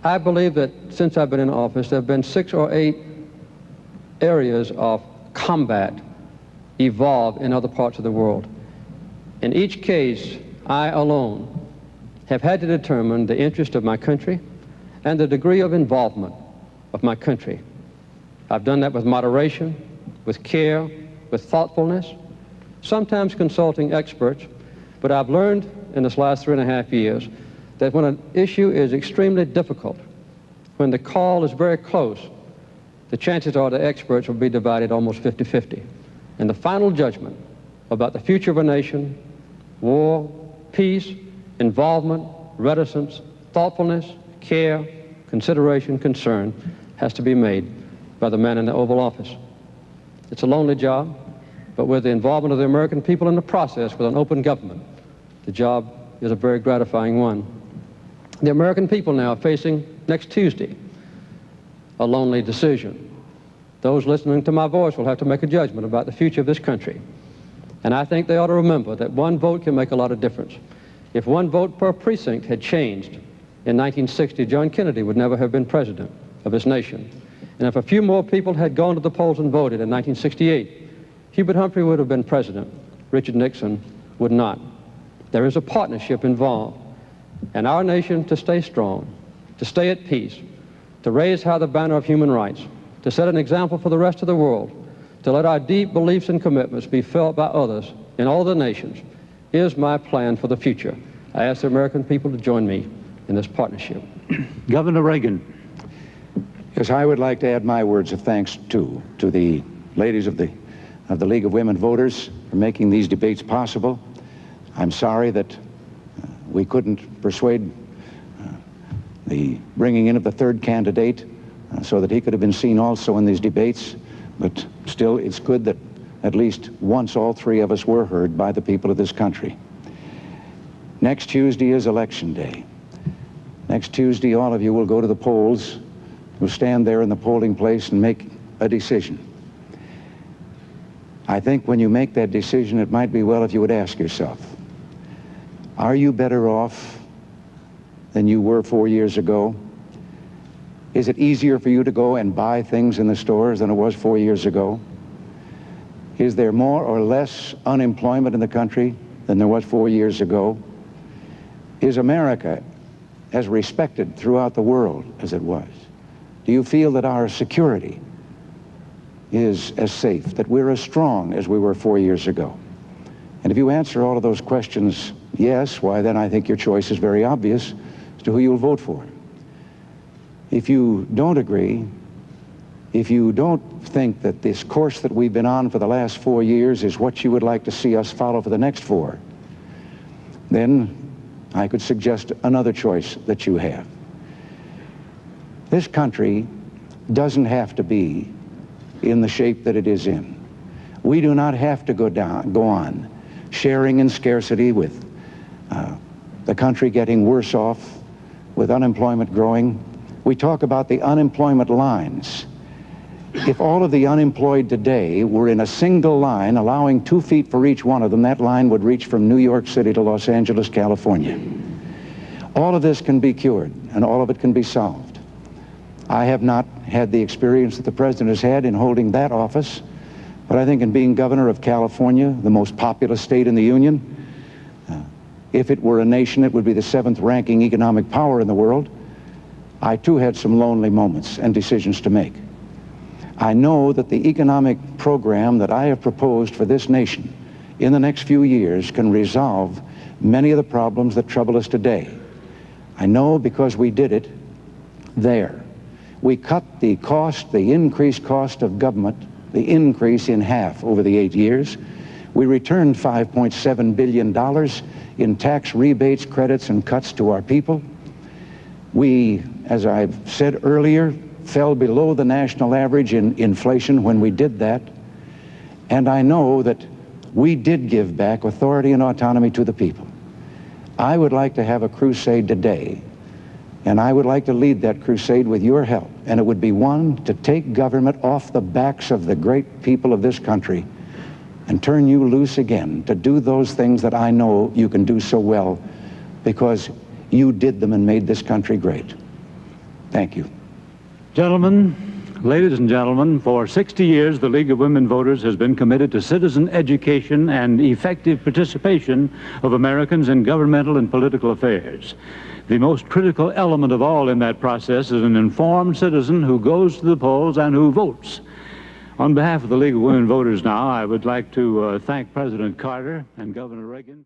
E: I believe that since I've been in office, there have been 6 or 8 areas of combat evolved in other parts of the world. In each case, I alone have had to determine the interest of my country and the degree of involvement of my country. I've done that with moderation, with care, with thoughtfulness, sometimes consulting experts, but I've learned in this last 3.5 years that when an issue is extremely difficult, when the call is very close, the chances are the experts will be divided almost 50-50. And the final judgment about the future of a nation, war, peace, involvement, reticence, thoughtfulness, care, consideration, concern has to be made by the man in the Oval Office. It's a lonely job, but with the involvement of the American people in the process with an open government, the job is a very gratifying one. The American people now are facing, next Tuesday, a lonely decision. Those listening to my voice will have to make a judgment about the future of this country. And I think they ought to remember that one vote can make a lot of difference. If one vote per precinct had changed in 1960, John Kennedy would never have been president of this nation. And if a few more people had gone to the polls and voted in 1968, Hubert Humphrey would have been president. Richard Nixon would not. There is a partnership involved. And our nation, to stay strong, to stay at peace, to raise high the banner of human rights, to set an example for the rest of the world, to let our deep beliefs and commitments be felt by others in all the nations, is my plan for the future. I ask the American people to join me in this partnership.
B: Governor Reagan.
D: Yes, I would like to add my words of thanks to the ladies of the League of Women Voters for making these debates possible. I'm sorry that we couldn't persuade the bringing in of the third candidate so that he could have been seen also in these debates, but still it's good that at least once all three of us were heard by the people of this country. Next Tuesday is Election Day. Next Tuesday, all of you will go to the polls. You'll stand there in the polling place and make a decision. I think when you make that decision, it might be well if you would ask yourself, are you better off than you were 4 years ago? Is it easier for you to go and buy things in the stores than it was 4 years ago? Is there more or less unemployment in the country than there was 4 years ago? Is America as respected throughout the world as it was? Do you feel that our security is as safe, that we're as strong as we were 4 years ago? And if you answer all of those questions yes, why then I think your choice is very obvious as to who you'll vote for. If you don't agree, if you don't think that this course that we've been on for the last 4 years is what you would like to see us follow for the next 4, then I could suggest another choice that you have. This country doesn't have to be in the shape that it is in. We do not have to go on sharing in scarcity with the country getting worse off, with unemployment growing. We talk about the unemployment lines. If all of the unemployed today were in a single line, allowing 2 feet for each one of them, that line would reach from New York City to Los Angeles, California. All of this can be cured, and all of it can be solved. I have not had the experience that the President has had in holding that office, but I think in being governor of California, the most populous state in the Union, if it were a nation, it would be the 7th ranking economic power in the world. I too had some lonely moments and decisions to make. I know that the economic program that I have proposed for this nation in the next few years can resolve many of the problems that trouble us today. I know because we did it there. We cut the cost, the increased cost of government, the increase in half over the 8 years. We returned $5.7 billion in tax rebates, credits, and cuts to our people. We, as I've said earlier, fell below the national average in inflation when we did that. And I know that we did give back authority and autonomy to the people. I would like to have a crusade today, and I would like to lead that crusade with your help. And it would be one to take government off the backs of the great people of this country and turn you loose again to do those things that I know you can do so well because you did them and made this country great. Thank you.
B: Gentlemen, ladies and gentlemen, for 60 years, the League of Women Voters has been committed to citizen education and effective participation of Americans in governmental and political affairs. The most critical element of all in that process is an informed citizen who goes to the polls and who votes. On behalf of the League of Women Voters now, I would like to thank President Carter and Governor Reagan.